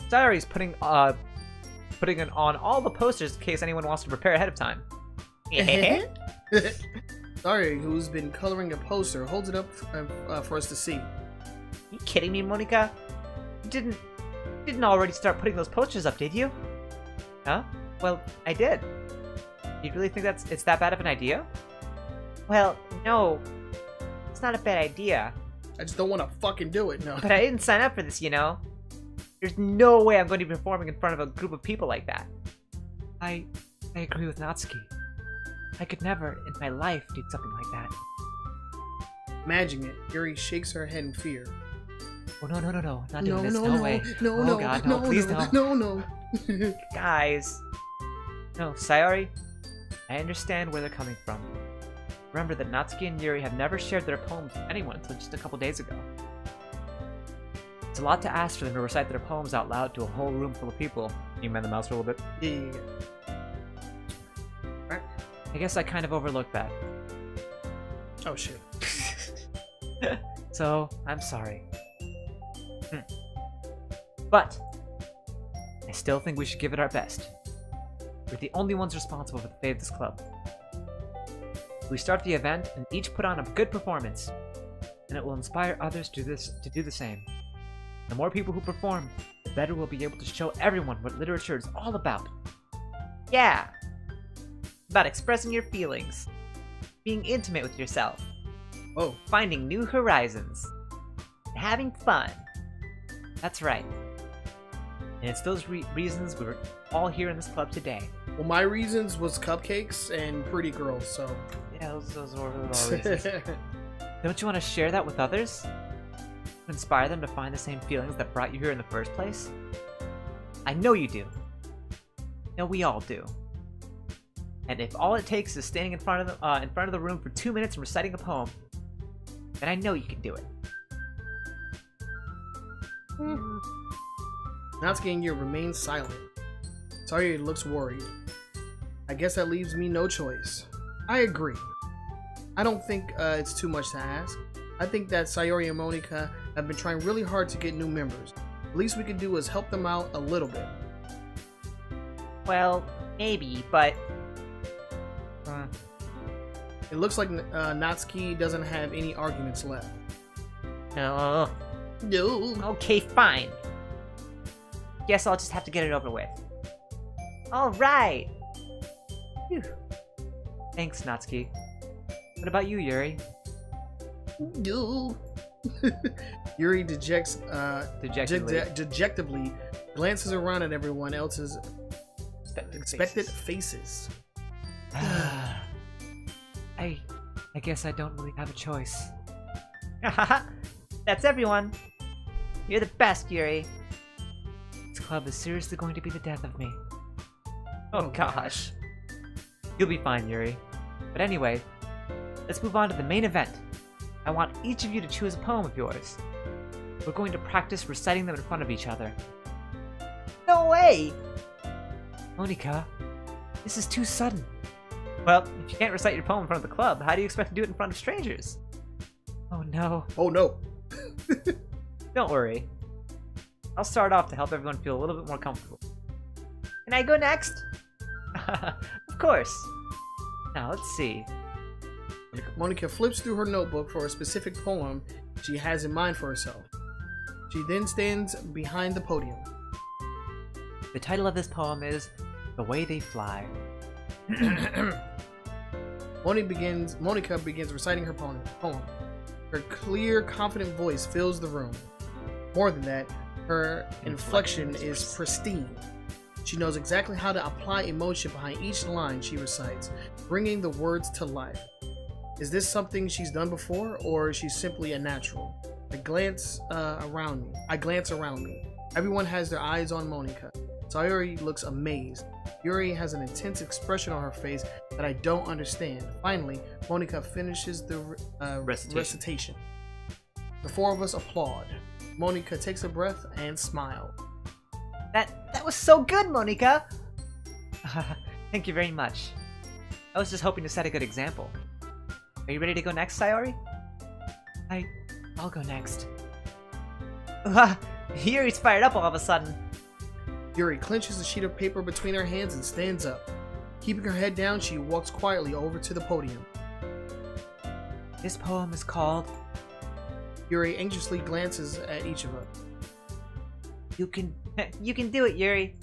Sayori's putting it on all the posters in case anyone wants to prepare ahead of time. Sorry, who's been coloring a poster, holds it up for us to see. You kidding me, Monica? You didn't already start putting those posters up, did you? Huh? Well, I did. You really think it's that bad of an idea? Well, no. It's not a bad idea. I just don't want to fucking do it, no. But I didn't sign up for this, you know? There's no way I'm going to be performing in front of a group of people like that. I agree with Natsuki. I could never, in my life, do something like that. Imagine it. Yuri shakes her head in fear. Oh, no. Not doing this. No way. No, God, no, please no. No. Guys. No, Sayori, I understand where they're coming from. Remember that Natsuki and Yuri have never shared their poems with anyone until just a couple days ago. It's a lot to ask for them to recite their poems out loud to a whole room full of people. Can you man the mouse for a little bit? Yeah. I guess I kind of overlooked that. Oh, shit. So, I'm sorry. But I still think we should give it our best. We're the only ones responsible for the fate of this club. We start the event and each put on a good performance, and it will inspire others to do the same. The more people who perform, the better we'll be able to show everyone what literature is all about. Yeah! About expressing your feelings, being intimate with yourself, Oh. finding new horizons, and having fun. That's right. And it's those reasons we're all here in this club today. Well, my reasons was cupcakes and pretty girls, so... Yeah, those were all reasons. Don't you want to share that with others? Inspire them to find the same feelings that brought you here in the first place? I know you do. No, we all do. And if all it takes is standing in front of the room for 2 minutes and reciting a poem, then I know you can do it. Natsuki and Yuri remain silent. Sayori looks worried. I guess that leaves me no choice. I agree. I don't think it's too much to ask. I think that Sayori and Monika have been trying really hard to get new members. The least we can do is help them out a little bit. Well, maybe, but... It looks like Natsuki doesn't have any arguments left. No. No. Okay, fine. Guess I'll just have to get it over with. Alright! Thanks, Natsuki. What about you, Yuri? No. Yuri dejectedly glances around at everyone else's expected faces. I guess I don't really have a choice. That's everyone. You're the best, Yuri. This club is seriously going to be the death of me. Oh gosh. You'll be fine, Yuri. But anyway, let's move on to the main event. I want each of you to choose a poem of yours. We're going to practice reciting them in front of each other. No way! Monika, this is too sudden. Well, if you can't recite your poem in front of the club, how do you expect to do it in front of strangers? Oh no. Oh no. Don't worry. I'll start off to help everyone feel a little bit more comfortable. Can I go next? Of course. Now, let's see. Monika flips through her notebook for a specific poem she has in mind for herself. She then stands behind the podium. The title of this poem is The Way They Fly. Monika begins reciting her poem. Her clear, confident voice fills the room. More than that, her inflection is pristine. She knows exactly how to apply emotion behind each line she recites, bringing the words to life. Is this something she's done before, or is she simply a natural? I glance around me. Everyone has their eyes on Monika. Sayori looks amazed. Yuri has an intense expression on her face that I don't understand. Finally, Monika finishes the recitation. The four of us applaud. Monika takes a breath and smiles. That was so good, Monika! Thank you very much. I was just hoping to set a good example. Are you ready to go next, Sayori? I'll go next. Yuri's fired up all of a sudden. Yuri clenches a sheet of paper between her hands and stands up. Keeping her head down, she walks quietly over to the podium. This poem is called... Yuri anxiously glances at each of us. You can do it, Yuri.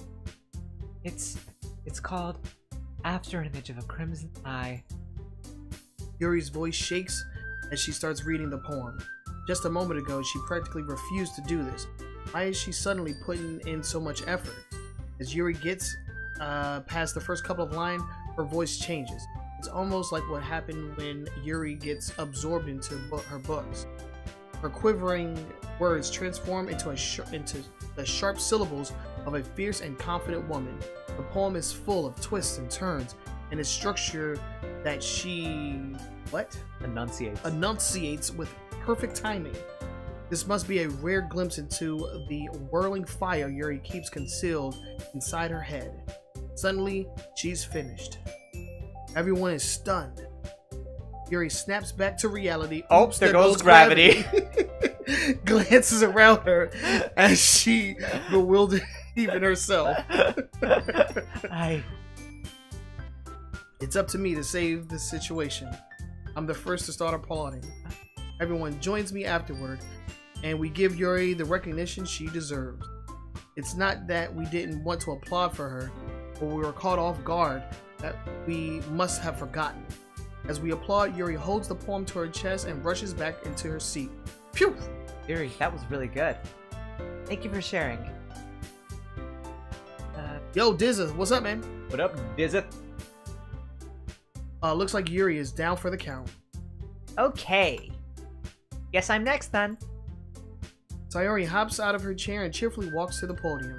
It's called After an Image of a Crimson Eye. Yuri's voice shakes as she starts reading the poem. Just a moment ago, she practically refused to do this. Why is she suddenly putting in so much effort? As Yuri gets past the first couple of lines, her voice changes. It's almost like what happened when Yuri gets absorbed into her books. Her quivering words transform into the sharp syllables of a fierce and confident woman. The poem is full of twists and turns, and its structure that she enunciates with perfect timing. This must be a rare glimpse into the whirling fire Yuri keeps concealed inside her head. Suddenly, she's finished. Everyone is stunned. Yuri snaps back to reality. Oops, there goes gravity. Glances around her as she bewildered even herself. It's up to me to save the situation. I'm the first to start applauding. Everyone joins me afterward, and we give Yuri the recognition she deserves. It's not that we didn't want to applaud for her, but we were caught off guard that we must have forgotten. As we applaud, Yuri holds the poem to her chest and rushes back into her seat. Phew! Yuri, that was really good. Thank you for sharing. Yo, Dizza, what's up, man? What up, Dizza? Looks like Yuri is down for the count. Okay. Guess I'm next then. Sayori hops out of her chair and cheerfully walks to the podium.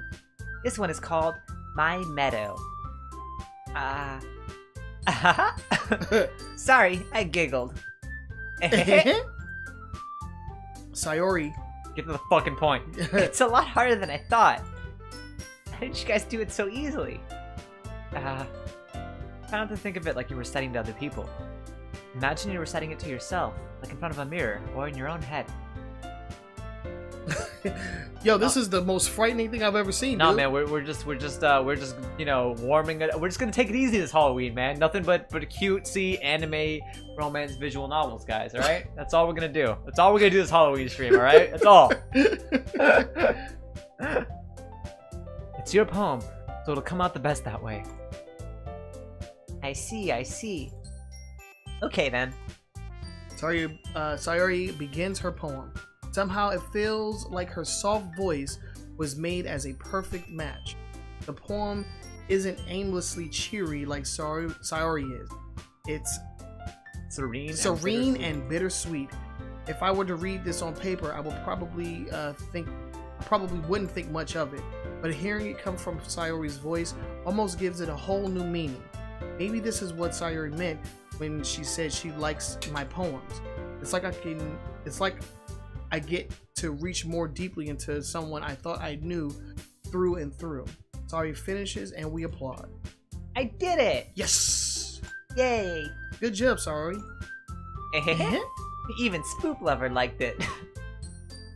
This one is called My Meadow. Sorry, I giggled. Sayori. Get to the fucking point. It's a lot harder than I thought. How did you guys do it so easily? Try not to think of it like you were reciting to other people. Imagine you were reciting it to yourself, like in front of a mirror, or in your own head. Yo, this is the most frightening thing I've ever seen. Nah, dude. man, we're just you know, warming it. We're just gonna take it easy this Halloween, man. Nothing but cutesy anime romance visual novels, guys. All right, that's all we're gonna do. That's all we're gonna do this Halloween stream. All right, that's all. It's your poem, so it'll come out the best that way. I see. Okay then. Sayori begins her poem. Somehow it feels like her soft voice was made as a perfect match. The poem isn't aimlessly cheery like Sayori is. It's serene and bittersweet. If I were to read this on paper, I would probably wouldn't think much of it. But hearing it come from Sayori's voice almost gives it a whole new meaning. Maybe this is what Sayori meant when she said she likes my poems. It's like I get to reach more deeply into someone I thought I knew through and through. Sayori finishes and we applaud. I did it! Yes! Yay! Good job, Sayori. Even Spoop Lover liked it.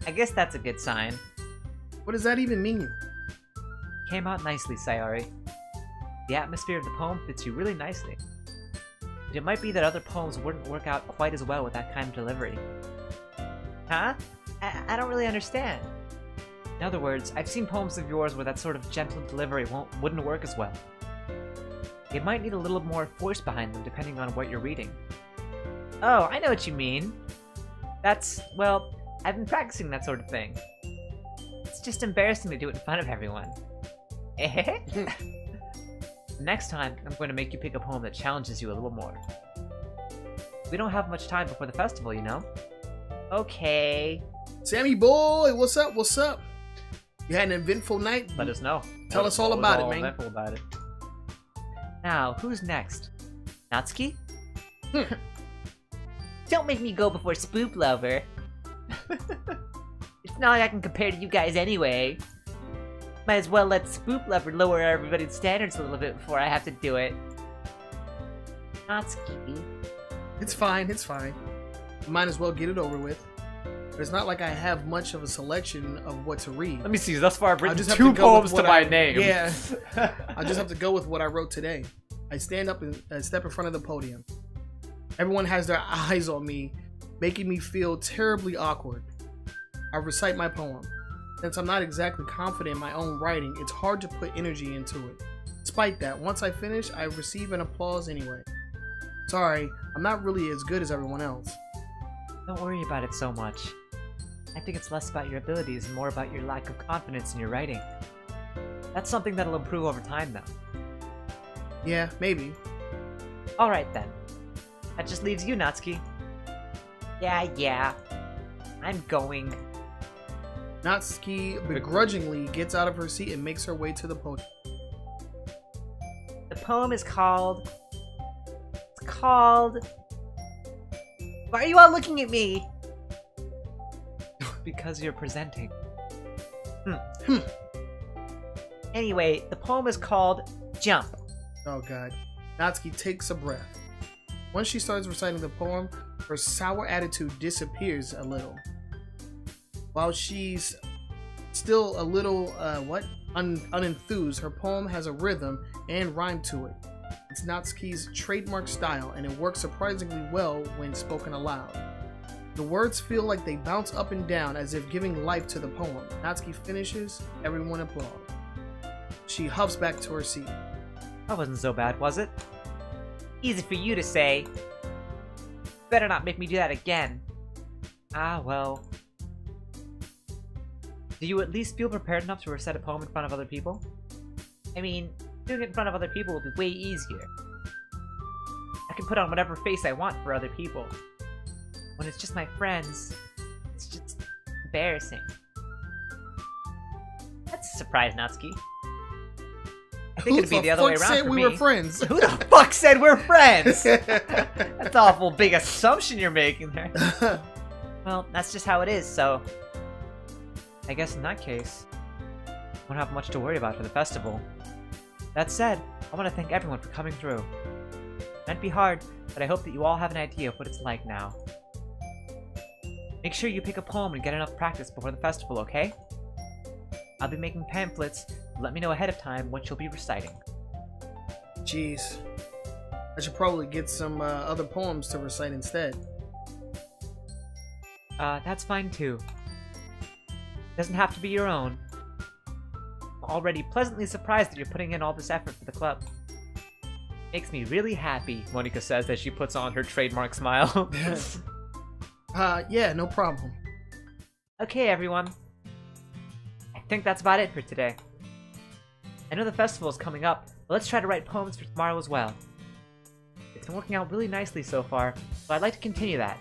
I guess that's a good sign. What does that even mean? Came out nicely, Sayori. The atmosphere of the poem fits you really nicely. But it might be that other poems wouldn't work out quite as well with that kind of delivery. Huh? I don't really understand. In other words, I've seen poems of yours where that sort of gentle delivery wouldn't work as well. It might need a little more force behind them depending on what you're reading. Oh, I know what you mean. Well, I've been practicing that sort of thing. It's just embarrassing to do it in front of everyone. Next time, I'm going to make you pick a poem that challenges you a little more. We don't have much time before the festival, you know? Okay. Sammy boy, what's up? What's up? You had an eventful night? Let us know. Tell us all about it, man. Eventful about it. Now, who's next? Natsuki? Don't make me go before Spoop Lover. It's not like I can compare to you guys anyway. Might as well let Spoop Lover lower everybody's standards a little bit before I have to do it. Natsuki. It's fine, it's fine. Might as well get it over with. It's not like I have much of a selection of what to read. Let me see, thus far I've written just have 2 to go poems with to what my name. Yeah. I just have to go with what I wrote today. I stand up and step in front of the podium. Everyone has their eyes on me, making me feel terribly awkward. I recite my poem. Since I'm not exactly confident in my own writing, it's hard to put energy into it. Despite that, once I finish, I receive an applause anyway. Sorry, I'm not really as good as everyone else. Don't worry about it so much. I think it's less about your abilities and more about your lack of confidence in your writing. That's something that'll improve over time, though. Yeah, maybe. Alright then. That just leaves you, Natsuki. Yeah. I'm going. Natsuki begrudgingly gets out of her seat and makes her way to the podium. The poem is called... It's called... Why are you all looking at me? Because you're presenting. Anyway, the poem is called Jump. Oh god. Natsuki takes a breath. Once she starts reciting the poem, her sour attitude disappears a little. While she's still a little, unenthused, her poem has a rhythm and rhyme to it. It's Natsuki's trademark style, and it works surprisingly well when spoken aloud. The words feel like they bounce up and down as if giving life to the poem. Natsuki finishes, everyone applauds. She huffs back to her seat. That wasn't so bad, was it? Easy for you to say. Better not make me do that again. Ah, well. Do you at least feel prepared enough to recite a poem in front of other people? I mean, doing it in front of other people will be way easier. I can put on whatever face I want for other people. When it's just my friends, it's just embarrassing. That's a surprise, Natsuki. I think it'd be the other way around for me. Who the fuck said we were friends? Who the fuck said we're friends? That's an awful big assumption you're making there. Well, that's just how it is, so... I guess in that case, won't have much to worry about for the festival. That said, I want to thank everyone for coming through. It might be hard, but I hope that you all have an idea of what it's like now. Make sure you pick a poem and get enough practice before the festival, okay? I'll be making pamphlets, so let me know ahead of time what you'll be reciting. Jeez. I should probably get some other poems to recite instead. That's fine too. Doesn't have to be your own. I'm already pleasantly surprised that you're putting in all this effort for the club. Makes me really happy, Monika says as she puts on her trademark smile. Yeah, no problem. Okay, everyone. I think that's about it for today. I know the festival is coming up, but let's try to write poems for tomorrow as well. It's been working out really nicely so far, so I'd like to continue that.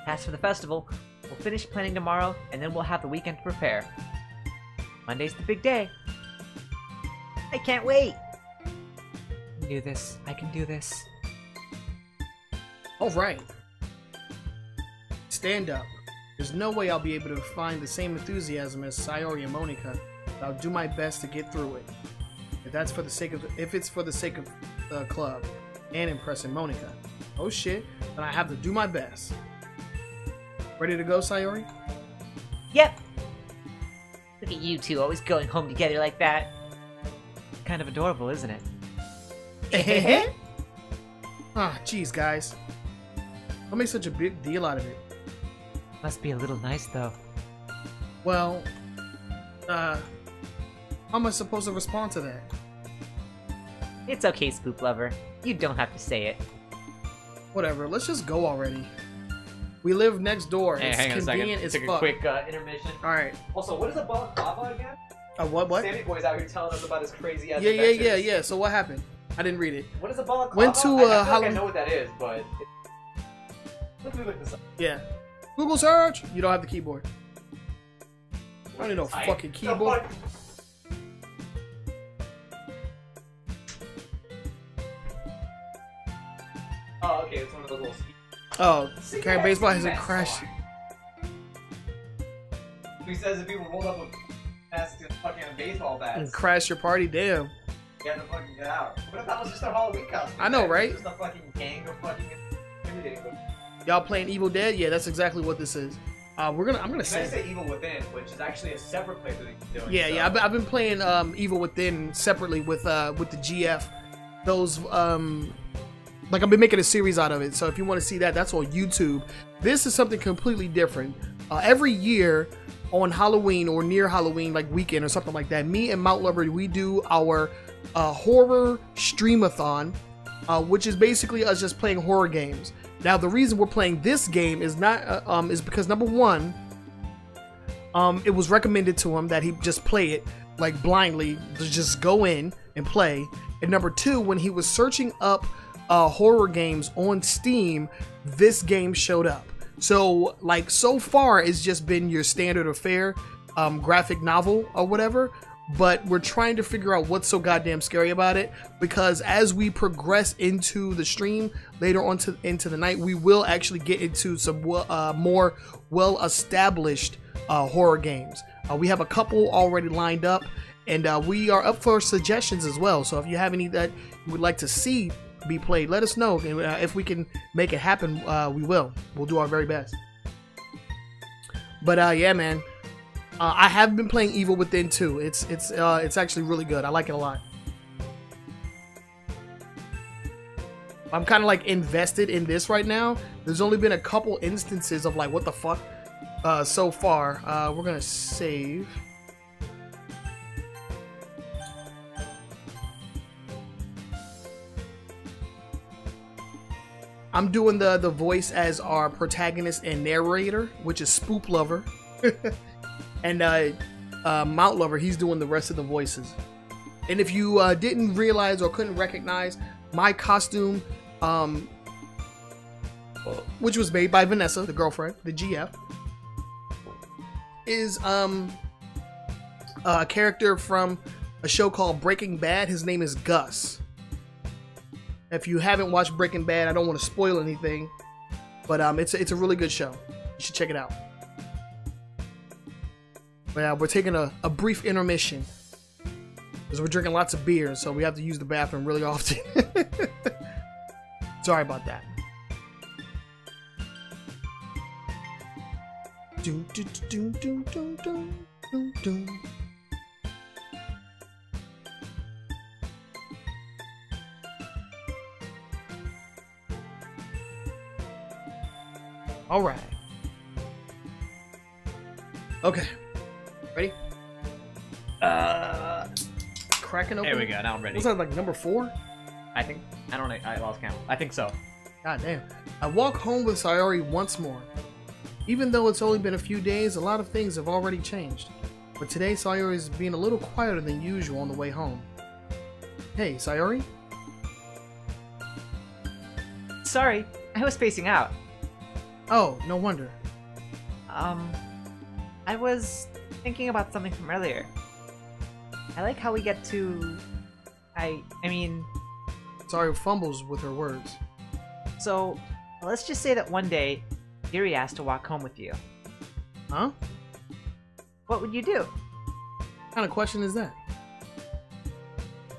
As for the festival, we'll finish planning tomorrow, and then we'll have the weekend to prepare. Monday's the big day. I can't wait. I can do this. I can do this. Alright. Stand up. There's no way I'll be able to find the same enthusiasm as Sayori and Monika, but I'll do my best to get through it. If it's for the sake of the club and impressing Monika. Oh shit, then I have to do my best. Ready to go, Sayori? Yep. Look at you two always going home together like that. Kind of adorable, isn't it? Ah, jeez, guys. Don't make such a big deal out of it. Must be a little nice, though. Well, how am I supposed to respond to that? It's okay, Spoop Lover. You don't have to say it. Whatever, let's just go already. We live next door. Hey, it's hang on a second. convenient as Take fuck. a quick intermission. Alright. Also, what is a balaclava again? What? Sammy Boy's out here telling us about his crazy ass Yeah. So what happened? I didn't read it. What is a balaclava? Went to, I feel like I Halloween- know what that is, but... Let me look this up. Yeah. Google search! You don't have the keyboard. I don't need no fucking keyboard. Oh, okay, it's one of those little... Oh, Karen Baseball hasn't crashed. He says if people rolled up with fucking baseball bats, And crash your party, damn. you have to fucking get out. What if that was just their Halloween costume? I know, right? Just a fucking gang of fucking intimidating. Y'all playing Evil Dead? Yeah, that's exactly what this is. I'm gonna Can I say. say Evil Within, which is actually a separate play that he's doing. Yeah. I've been playing Evil Within separately with the GF. Those like I've been making a series out of it. So if you want to see that, that's on YouTube. This is something completely different. every year on Halloween or near Halloween, like weekend or something like that, me and Mount Lover, we do our horror streamathon, which is basically us just playing horror games. Now, the reason we're playing this game is not is because number one, it was recommended to him that he just play it like blindly, to just go in and play. And number two, when he was searching up horror games on Steam, this game showed up. So like so far, it's just been your standard affair graphic novel or whatever. But we're trying to figure out what's so goddamn scary about it, because as we progress into the stream later on into the night, we will actually get into some more well-established horror games. We have a couple already lined up, and we are up for suggestions as well. So if you have any that you would like to see be played, let us know, and if we can make it happen, we will. We'll do our very best. But yeah, man. I have been playing Evil Within too. It's actually really good. I like it a lot. I'm kind of like invested in this right now. There's only been a couple instances of like what the fuck so far. We're gonna save. I'm doing the voice as our protagonist and narrator, which is Spoop Lover. And Mount Lover, he's doing the rest of the voices. And if you didn't realize or couldn't recognize, my costume, which was made by Vanessa, the girlfriend, the GF, is a character from a show called Breaking Bad. His name is Gus. If you haven't watched Breaking Bad, I don't want to spoil anything, but it's a really good show. You should check it out. But yeah, we're taking a brief intermission because we're drinking lots of beer, so we have to use the bathroom really often. Sorry about that. All right. Okay. Ready? Cracking open. There we go. Now I'm ready. Was that like number 4? I think. I don't know. I lost count. I think so. God damn. I walk home with Sayori once more. Even though it's only been a few days, a lot of things have already changed. But today, Sayori is being a little quieter than usual on the way home. Hey, Sayori? Sorry, I was spacing out. Oh, no wonder. I was thinking about something from earlier. I like how we get to... I mean... Sayori fumbles with her words. So, let's just say that one day, Yuri asked to walk home with you. Huh? What would you do? What kind of question is that?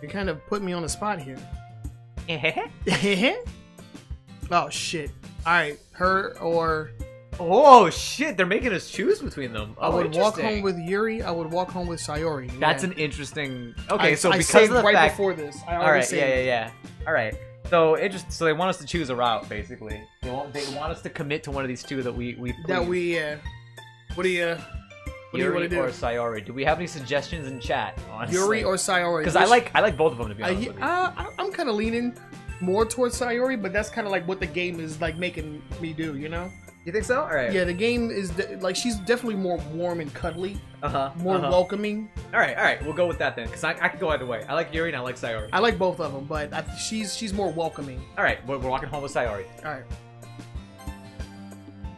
You kind of put me on the spot here. Oh, shit. Alright, her or... Oh shit, they're making us choose between them. I would walk home with Yuri, I would walk home with Sayori. That's yeah. an interesting... Okay, so I because saved of the right fact... before this. Alright, yeah. Alright. So so they want us to choose a route, basically. They want us to commit to one of these two that we What do you want to do? Or Sayori. Do we have any suggestions in chat? Honestly? Yuri or Sayori? Because I like both of them, to be honest with you. I'm kind of leaning more towards Sayori, but that's kind of like what the game is like making me do, you know? You think so? All right. Yeah, the game is like she's definitely more warm and cuddly. More welcoming. All right. We'll go with that then, because I can go either way. I like Yuri and I like Sayori. I like both of them, but she's more welcoming. All right, we're walking home with Sayori. All right.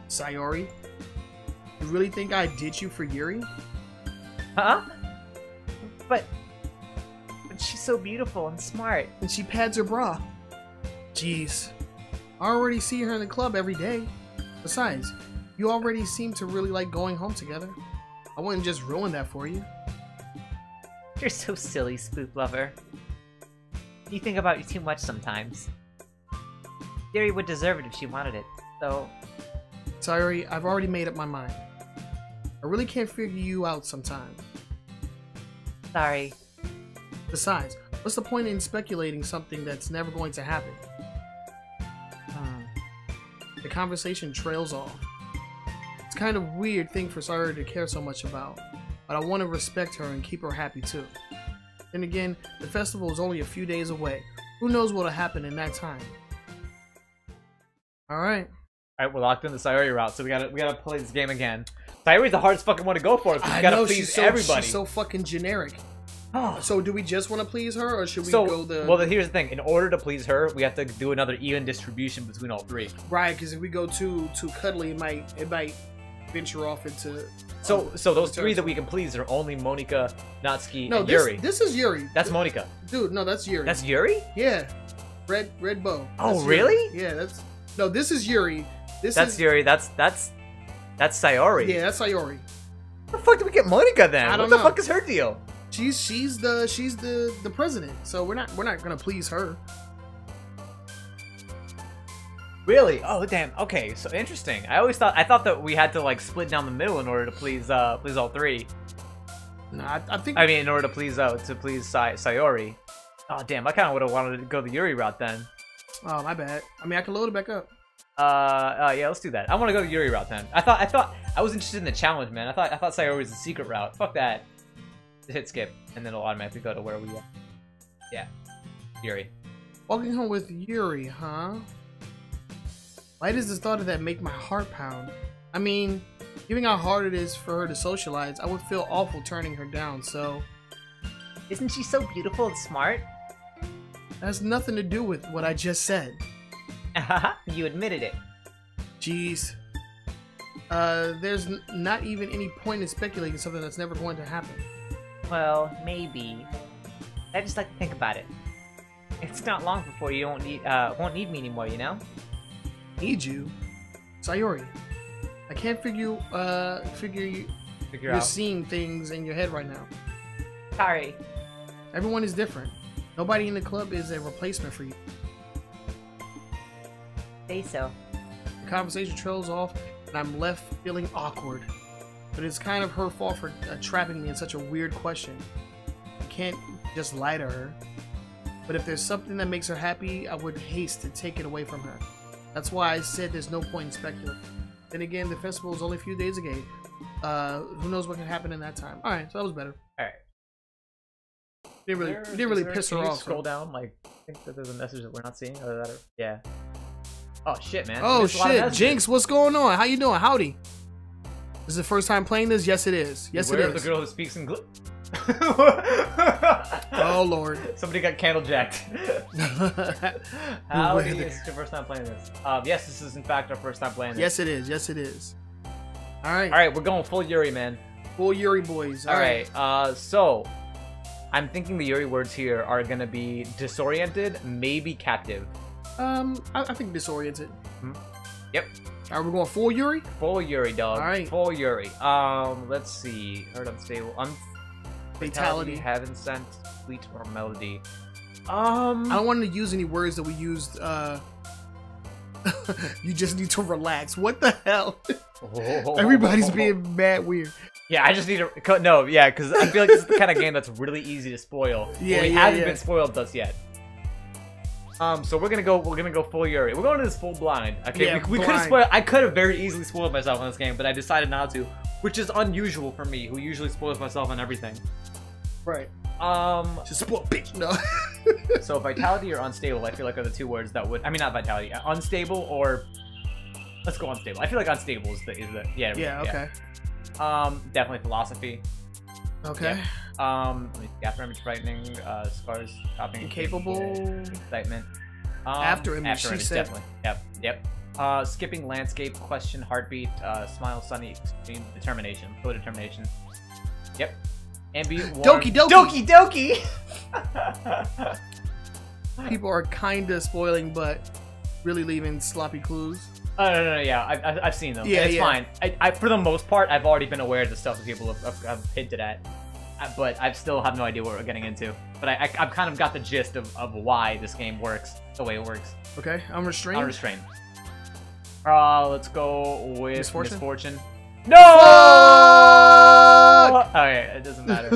Sayori, you really think I ditch you for Yuri? Huh? But she's so beautiful and smart. And she pads her bra. Jeez. I already see her in the club every day. Besides, you already seem to really like going home together. I wouldn't just ruin that for you. You're so silly, Spook Lover. You think about you too much sometimes. Yuri would deserve it if she wanted it, so... Sayori, I've already made up my mind. I really can't figure you out sometimes. Sorry. Besides, what's the point in speculating something that's never going to happen? The conversation trails off. It's kind of weird thing for Sayori to care so much about, but I want to respect her and keep her happy too. Then again, the festival is only a few days away. Who knows what'll happen in that time? Alright. Alright, we're locked in the Sayori route, so we gotta play this game again. Sayori's the hardest fucking one to go for, because you gotta please everybody. She's so fucking generic. So do we just want to please her, or should we go the... Well, here's the thing. In order to please her, we have to do another even distribution between all three. Right, because if we go too cuddly, it might venture off into... So those three that we can please are only Monika, Natsuki, and Yuri. This is Yuri. That's Monika. Dude, no, that's Yuri. That's Yuri? Yeah. Red bow. Oh, really? Yeah, that's... No, this is Yuri. That's Yuri. That's Sayori. Yeah, that's Sayori. Where the fuck did we get Monika then? I don't know. know. What the fuck is her deal? She's the president, so we're not gonna please her. Really? Oh damn. Okay, so interesting. I thought that we had to like split down the middle in order to please all three. No, I think. I mean, in order to please Sayori. Oh damn, I kind of would have wanted to go the Yuri route then. Oh my bad. I mean, I can load it back up. Yeah, let's do that. I want to go the Yuri route then. I thought I was interested in the challenge, man. I thought Sayori was the secret route. Fuck that. Just hit skip, and then it'll automatically go to where we are. Yeah, Yuri. Walking home with Yuri, huh? Why does the thought of that make my heart pound? I mean, given how hard it is for her to socialize, I would feel awful turning her down, so... Isn't she so beautiful and smart? That has nothing to do with what I just said. You admitted it. Jeez. There's not even any point in speculating something that's never going to happen. Well, maybe. I just like to think about it. It's not long before you won't need me anymore, you know? Need you? Sayori. I can't figure you're out. seeing things in your head right now. Sorry. Everyone is different. Nobody in the club is a replacement for you. Say so. The conversation trails off, and I'm left feeling awkward. But it's kind of her fault for trapping me in such a weird question. I can't just lie to her. But if there's something that makes her happy, I would haste to take it away from her. That's why I said there's no point in speculating. Then again, the festival is only a few days away. Who knows what can happen in that time? All right, so that was better. All right. You didn't really piss her off. Scroll down, like I think that there's a message that we're not seeing. Or that, yeah. Oh shit, man. Oh shit, Jinx, what's going on? How you doing? Howdy. This is the first time playing this? Yes, it is. Yes, it is. The girl who speaks in Oh lord. Somebody got candle jacked. Howdy, it's your first time playing this. Yes, this is in fact our first time playing this. Yes, it is. Yes, it is. Alright. Alright, we're going full Yuri, man. Full Yuri boys. Alright, so I'm thinking the Yuri words here are gonna be disoriented, maybe captive. I think disoriented. Yep. Alright, we're going full Yuri? Full Yuri, dog. Alright. Full Yuri. Let's see. Heard unstable. Fatality. Heaven sent, sweet or melody. I don't want to use any words that we used. You just need to relax. What the hell? Everybody's being mad weird. Yeah, I just need to no, yeah, because I feel like this is the kind of game that's really easy to spoil. Yeah, we haven't been spoiled thus yet. So we're gonna go full Yuri. We're going to this full blind. Okay, yeah, we could have spoiled. I could have very easily spoiled myself on this game, but I decided not to, which is unusual for me, who usually spoils myself on everything. Right. Just spoil, bitch. No. So vitality or unstable, I feel like are the two words that would. I mean, not vitality. Unstable or let's go unstable. I feel like unstable is the yeah. Yeah. Okay. Definitely philosophy. Okay. Yeah. After image frightening, scars, stopping, incapable, excitement. After image, she said. Definitely. Yep. Skipping landscape, question, heartbeat, smile, sunny, extreme, determination, co-determination. Yep. Ambient, warm. Doki Doki. Doki Doki. People are kinda spoiling, but really leaving sloppy clues. Oh no, yeah, I've seen them. Yeah, it's fine. I for the most part, I've already been aware of the stuff that people have hinted at, but I still have no idea what we're getting into. But I've kind of got the gist of why this game works the way it works. Okay, I'm restrained. Let's go with misfortune. No! Okay, it doesn't matter.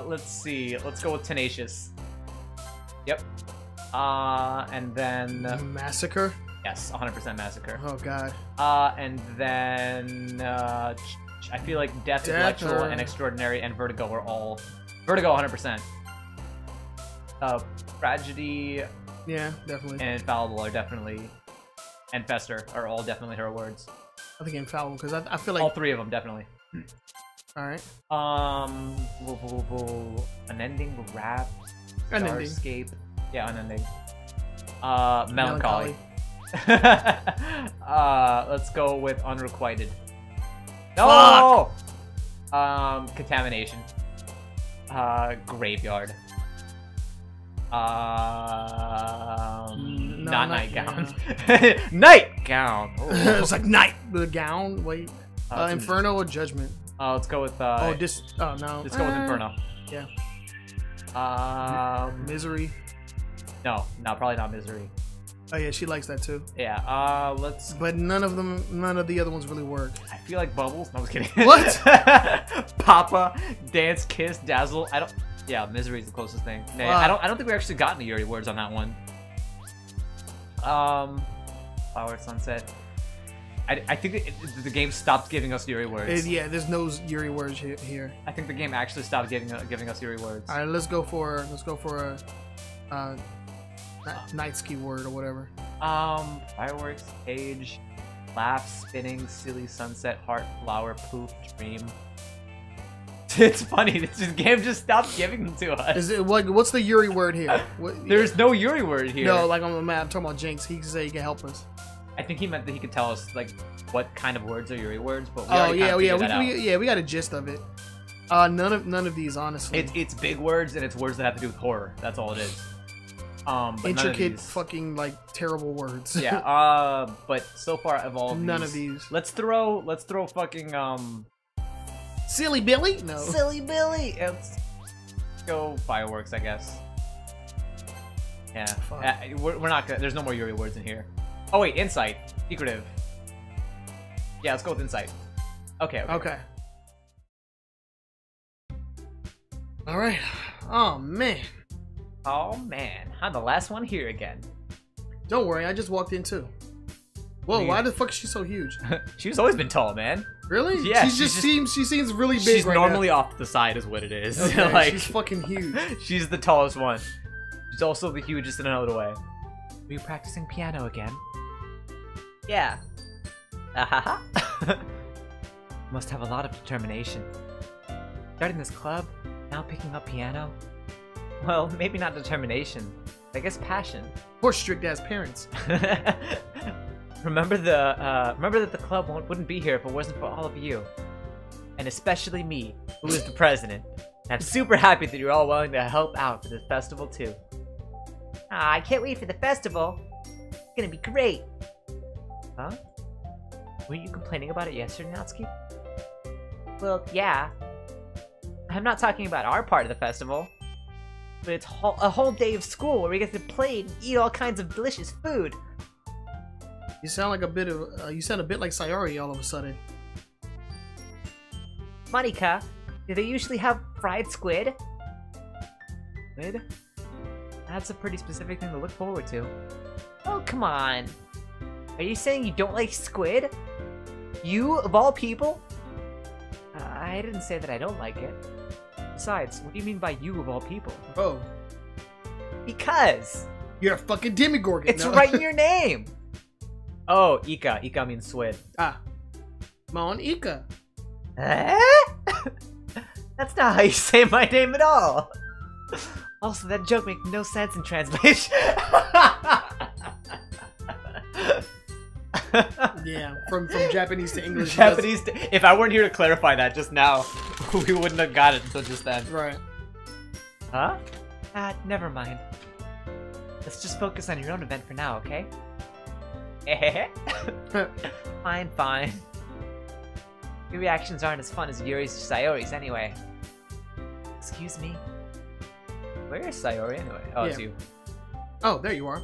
Let's see. Let's go with tenacious. Yep. And then massacre. Yes, 100% massacre. Oh god. And then I feel like Death, Intellectual, and Extraordinary, and Vertigo are all Vertigo 100%. Tragedy. Yeah, definitely. And Infallible are definitely, and Fester are all definitely her words. I think Infallible because I feel like all three of them definitely. All right. Unending Rap. Unending. Starscape. Yeah, Unending. Melancholy. Let's go with Unrequited. No! Contamination. Graveyard. Not Nightgown. Yeah. Nightgown! It's like night. The gown. Wait. Inferno or Judgment? Let's go with no. Let's go with Inferno. Yeah. Misery. No, probably not Misery. Oh yeah, she likes that too. Yeah. Let's. But none of the other ones really work. I feel like Bubbles. No, I was kidding. What? Papa, Dance, Kiss, Dazzle. I don't. Yeah, Misery is the closest thing. Nah, I don't think we actually got any Yuri words on that one. Flower Sunset. I think the game stopped giving us Yuri words. Yeah, there's no Yuri words here. I think the game actually stopped giving us Yuri words. All right, let's go for a night ski word or whatever. Fireworks, cage, laugh, spinning, silly, sunset, heart, flower, poof, dream. It's funny. This game just stopped giving them to us. Is it what's the Yuri word here? There's no Yuri word here. No, like on the map. I'm talking about Jinx. He can say he can help us. I think he meant that he could tell us like what kind of words are Yuri words, but we got a gist of it. None of these honestly. It's big words and it's words that have to do with horror. That's all it is. Intricate fucking like terrible words. Yeah. But so far of all of none of these. Let's throw fucking Silly Billy? No. Silly Billy. Let's go fireworks, I guess. Yeah. We're not gonna. There's no more Yuri words in here. Oh wait, insight. Secretive. Yeah, let's go with insight. Okay. All right. Oh man. I'm the last one here again. Don't worry, I just walked in too. Whoa, why the fuck is she so huge? She's always been tall, man. Really? Yeah. She seems really big. She's right normally now. off to the side, is what it is. Okay, like, she's fucking huge. She's the tallest one. She's also the hugest in another way. Are you practicing piano again? Yeah. You must have a lot of determination. Starting this club, now picking up piano. Well, maybe not determination. I guess passion. Or strict ass parents. Remember that the club wouldn't be here if it wasn't for all of you. And especially me, who is the president. And I'm super happy that you're all willing to help out for this festival too. I can't wait for the festival. It's gonna be great. Huh? Weren't you complaining about it yesterday, Natsuki? Well, yeah. I'm not talking about our part of the festival. But it's a whole day of school where we get to play and eat all kinds of delicious food. You sound like a bit like Sayori all of a sudden. Monica, do they usually have fried squid? Squid? That's a pretty specific thing to look forward to. Oh, come on. Are you saying you don't like squid? You, of all people? I didn't say that I don't like it. Besides, what do you mean by you of all people? Oh. Because. You're a fucking demigorgon. It's right in your name. Oh, Ika. Ika means squid. Ah. Mon Ika. Eh? That's not how you say my name at all. Also, that joke makes no sense in translation. Yeah, from Japanese to English. Japanese to, if I weren't here to clarify that just now, we wouldn't have got it until just then. Right. Huh? Never mind. Let's just focus on your own event for now, okay? Fine. Your reactions aren't as fun as Yuri's or Sayori's anyway. Excuse me? Where is Sayori anyway? Oh, yeah. It's you. Oh, there you are.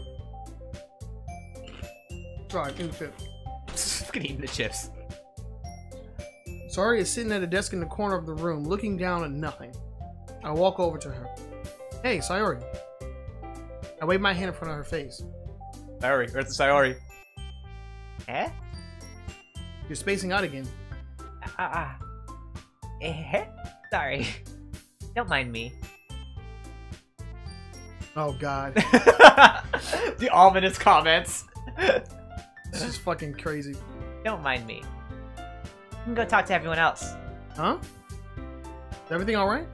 Sorry, in the pit. Fucking eating the chips. Sayori is sitting at a desk in the corner of the room, looking down at nothing. I walk over to her. Hey, Sayori. I wave my hand in front of her face. Sayori, where's the Sayori? Eh? You're spacing out again. Eh? Sorry. Don't mind me. Oh god. The ominous comments. This is fucking crazy. Don't mind me. You can go talk to everyone else. Huh? Is everything alright?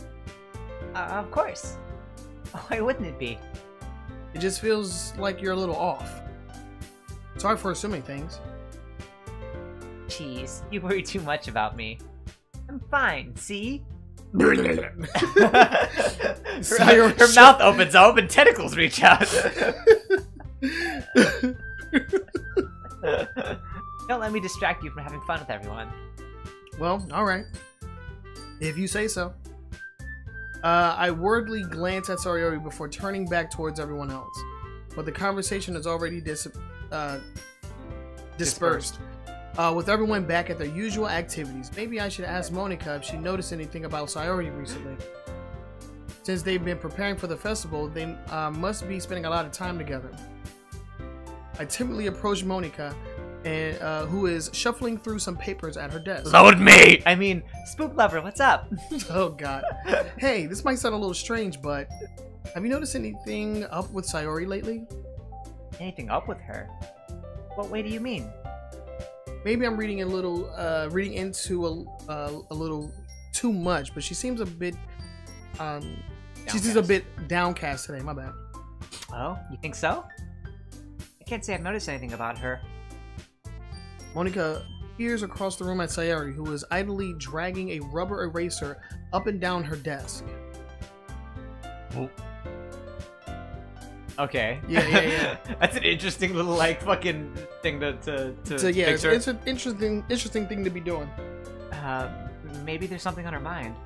Of course. Why wouldn't it be? It just feels like you're a little off. Sorry for assuming things. Jeez, you worry too much about me. I'm fine, see? Sayori, her mouth opens up and tentacles reach out. Don't let me distract you from having fun with everyone. Well, alright. If you say so. I worriedly glance at Sayori before turning back towards everyone else. But the conversation is already dispersed. With everyone back at their usual activities, maybe I should ask Monica if she noticed anything about Sayori recently. Since they've been preparing for the festival, they must be spending a lot of time together. I timidly approach Monica, and who is shuffling through some papers at her desk. Load me! I mean, Spook Lover, what's up? Oh god. Hey, this might sound a little strange, but have you noticed anything up with Sayori lately? Anything up with her? What way do you mean? Maybe I'm reading into a little too much, but she seems a bit downcast today. My bad. Oh, you think so? I can't say I've noticed anything about her. Monica peers across the room at Sayori, who is idly dragging a rubber eraser up and down her desk. Oh. Okay. Yeah. That's an interesting little like fucking thing to yeah, picture. it's an interesting thing to be doing. Maybe there's something on her mind.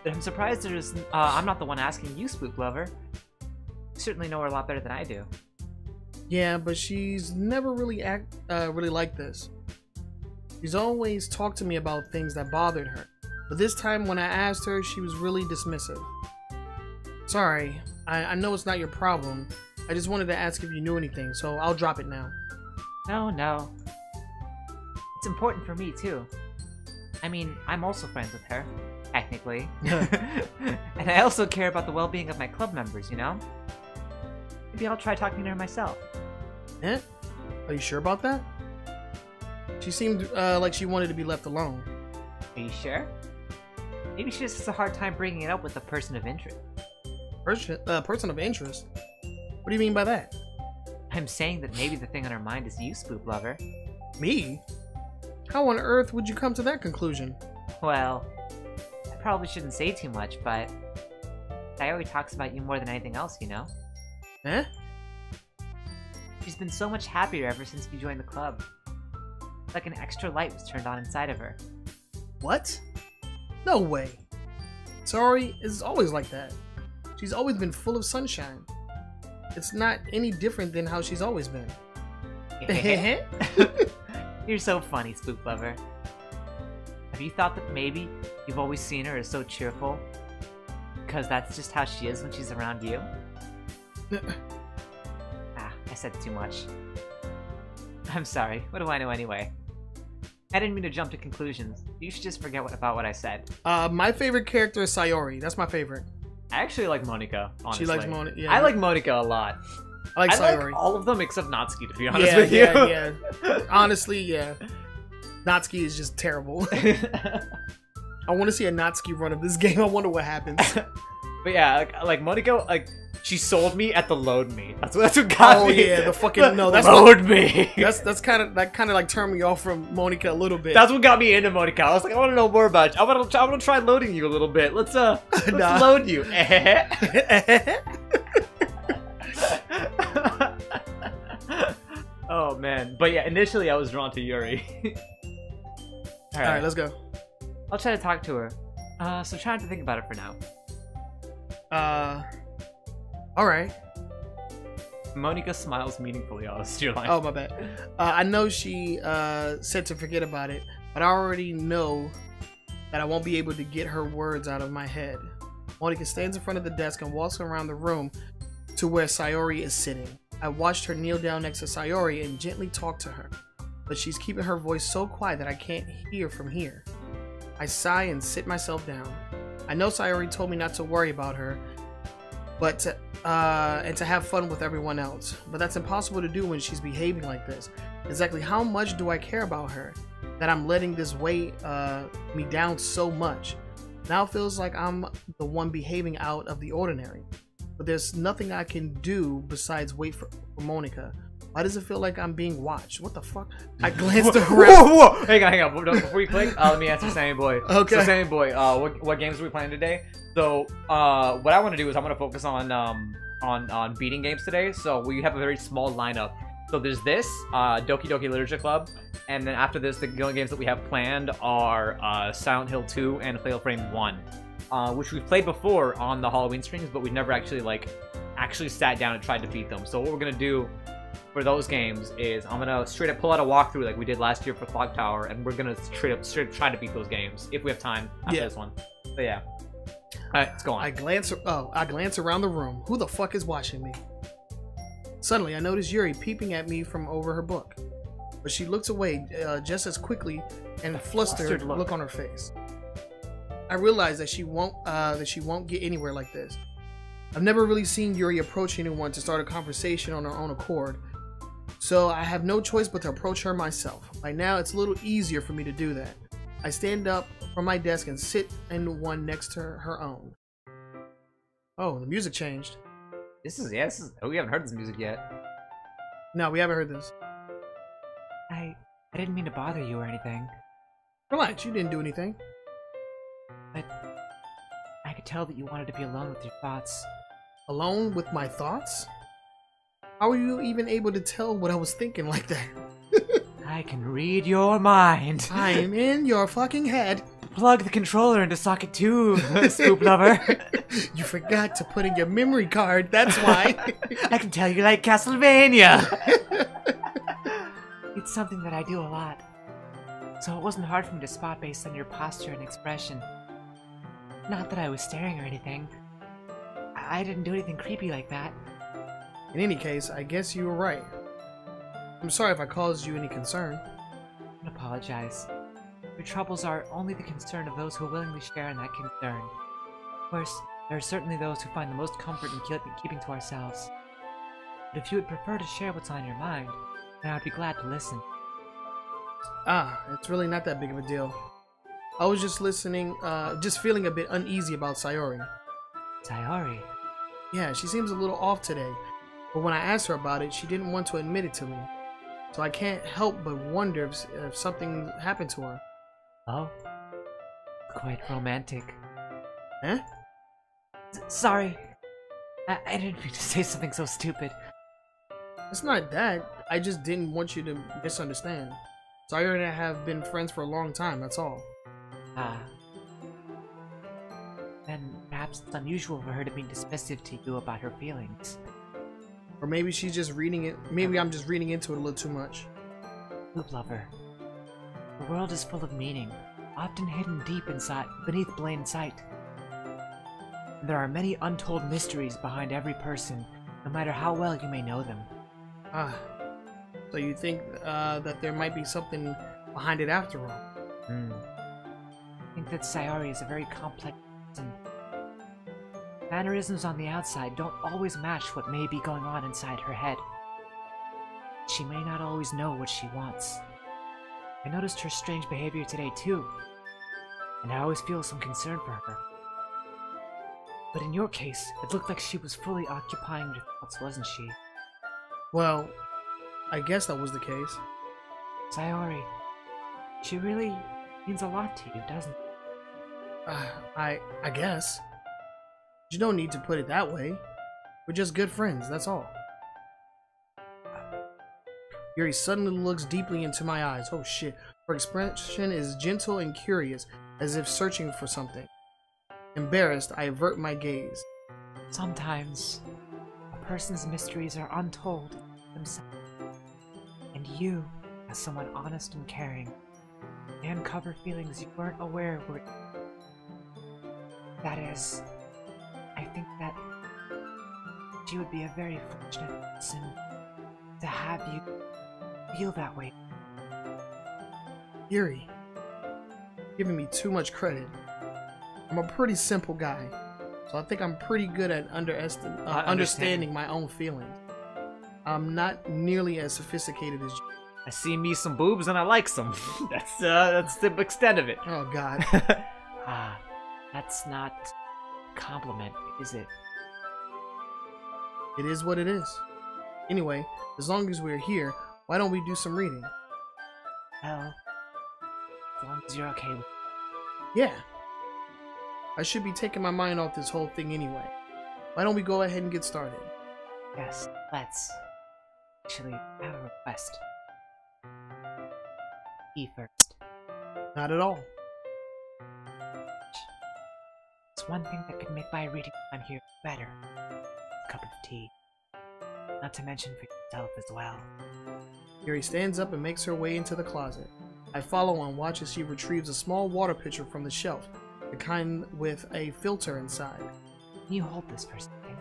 But I'm surprised there's. I'm not the one asking you, Spook Lover. You certainly know her a lot better than I do. Yeah, but she's never really really like this. She's always talked to me about things that bothered her, but this time when I asked her, she was really dismissive. Sorry, I know it's not your problem. I just wanted to ask if you knew anything, so I'll drop it now. No. It's important for me, too. I mean, I'm also friends with her, technically. And I also care about the well-being of my club members, you know? Maybe I'll try talking to her myself. Eh? Are you sure about that? She seemed like she wanted to be left alone. Are you sure? Maybe she just has a hard time bringing it up with a person of interest. Person of interest? What do you mean by that? I'm saying that maybe the thing on her mind is you, Spook Lover. Me? How on earth would you come to that conclusion? Well, I probably shouldn't say too much, but Sayori talks about you more than anything else, you know? Eh? She's been so much happier ever since you joined the club. Like an extra light was turned on inside of her. What? No way. Sayori is always like that. She's always been full of sunshine. It's not any different than how she's always been. You're so funny, Spook Lover. Have you thought that maybe you've always seen her as so cheerful? Because that's just how she is when she's around you? I said too much. I'm sorry. What do I know anyway? I didn't mean to jump to conclusions. You should just forget about what I said. My favorite character is Sayori. That's my favorite. I actually like Monica, honestly. She likes Monica. Yeah. I like Monica a lot. I like Sayori. Like all of them except Natsuki, to be honest with you. Yeah. Honestly, yeah. Natsuki is just terrible. I want to see a Natsuki run of this game. I wonder what happens. But yeah, like Monica, like she sold me at the load me. That's what got me. Oh yeah, the fucking no. That's load me. That's kind of like turned me off from Monica a little bit. That's what got me into Monica. I was like, I want to know more about you. I want to try loading you a little bit. Let's load you. Oh man, but yeah, initially I was drawn to Yuri. All right, let's go. I'll try to talk to her. So trying to think about it for now. All right. Monica smiles meaningfully. You're like, oh my bad. I know she said to forget about it, but I already know that I won't be able to get her words out of my head. Monica stands in front of the desk and walks around the room to where Sayori is sitting. I watched her kneel down next to Sayori and gently talk to her, but she's keeping her voice so quiet that I can't hear from here. I sigh and sit myself down. I know Sayori told me not to worry about her, but to have fun with everyone else, but that's impossible to do when she's behaving like this. Exactly how much do I care about her that I'm letting this weigh me down so much? Now it feels like I'm the one behaving out of the ordinary, but there's nothing I can do besides wait for Monica. Why does it feel like I'm being watched? What the fuck? I glanced around. Whoa! Hang on. Before you click, let me answer Sammy Boy. Okay. So Sammy Boy, what games are we playing today? So, what I want to do is I want to focus on beating games today. So we have a very small lineup. So there's this, Doki Doki Literature Club, and then after this, the only games that we have planned are Silent Hill 2 and Fatal Frame 1, which we've played before on the Halloween streams, but we never actually sat down and tried to beat them. So what we're gonna do for those games is I'm gonna straight up pull out a walkthrough like we did last year for Clock Tower, and we're gonna straight up try to beat those games if we have time after this one. So yeah. Alright, let's go on. I glance around the room. Who the fuck is watching me? Suddenly, I notice Yuri peeping at me from over her book, but she looks away just as quickly and a flustered look on her face. I realize that she won't get anywhere like this. I've never really seen Yuri approach anyone to start a conversation on her own accord, so I have no choice but to approach her myself. By now, it's a little easier for me to do that. I stand up from my desk and sit in one next to her own. Oh, the music changed. We haven't heard this music yet. No, we haven't heard this. I didn't mean to bother you or anything. Relax, you didn't do anything. But I could tell that you wanted to be alone with your thoughts. Alone with my thoughts? How were you even able to tell what I was thinking like that? I can read your mind. I'm in your fucking head. Plug the controller into socket 2, Scoop Lover. You forgot to put in your memory card, that's why. I can tell you like Castlevania. It's something that I do a lot. So it wasn't hard for me to spot based on your posture and expression. Not that I was staring or anything. I didn't do anything creepy like that. In any case, I guess you were right. I'm sorry if I caused you any concern. Don't apologize. Your troubles are only the concern of those who willingly share in that concern. Of course, there are certainly those who find the most comfort in keeping to ourselves. But if you would prefer to share what's on your mind, then I'd be glad to listen. It's really not that big of a deal. I was just listening, just feeling a bit uneasy about Sayori. Sayori? Yeah, she seems a little off today, but when I asked her about it, she didn't want to admit it to me. So I can't help but wonder if something happened to her. Oh? Quite romantic. Huh? Sorry. I didn't mean to say something so stupid. It's not that. I just didn't want you to misunderstand. Sayori and I have been friends for a long time, that's all. Then perhaps it's unusual for her to be dismissive to you about her feelings. Or maybe she's just reading it. Maybe I'm just reading into it a little too much. Loop Lover. The world is full of meaning, often hidden deep inside, beneath plain sight. There are many untold mysteries behind every person, no matter how well you may know them. So you think that there might be something behind it after all? I think that Sayori is a very complex person. Mannerisms on the outside don't always match what may be going on inside her head. She may not always know what she wants. I noticed her strange behavior today too, and I always feel some concern for her. But in your case, it looked like she was fully occupying your thoughts, wasn't she? Well, I guess that was the case. Sayori, she really means a lot to you, doesn't it? I guess. You don't need to put it that way. We're just good friends, that's all. Yuri suddenly looks deeply into my eyes. Oh shit. Her expression is gentle and curious, as if searching for something. Embarrassed, I avert my gaze. Sometimes, a person's mysteries are untold themselves. And you, as someone honest and caring, may uncover feelings you weren't aware were. That is, I think that she would be a very fortunate person to have you feel that way. Yuri, giving me too much credit. I'm a pretty simple guy, so I think I'm pretty good at understanding my own feelings. I'm not nearly as sophisticated as you. I see me some boobs and I like some. That's the extent of it. Oh God. That's not a compliment, is it? It is what it is. Anyway, as long as we're here, why don't we do some reading? Well, as long as you're okay with it. Yeah. I should be taking my mind off this whole thing anyway. Why don't we go ahead and get started? Yes, let's. Actually, I have a request. Tea first. Not at all. It's one thing that could make my reading time here better. A cup of tea. Not to mention for yourself as well. Yuri stands up and makes her way into the closet. I follow and watch as she retrieves a small water pitcher from the shelf, the kind with a filter inside. Can you hold this for a second?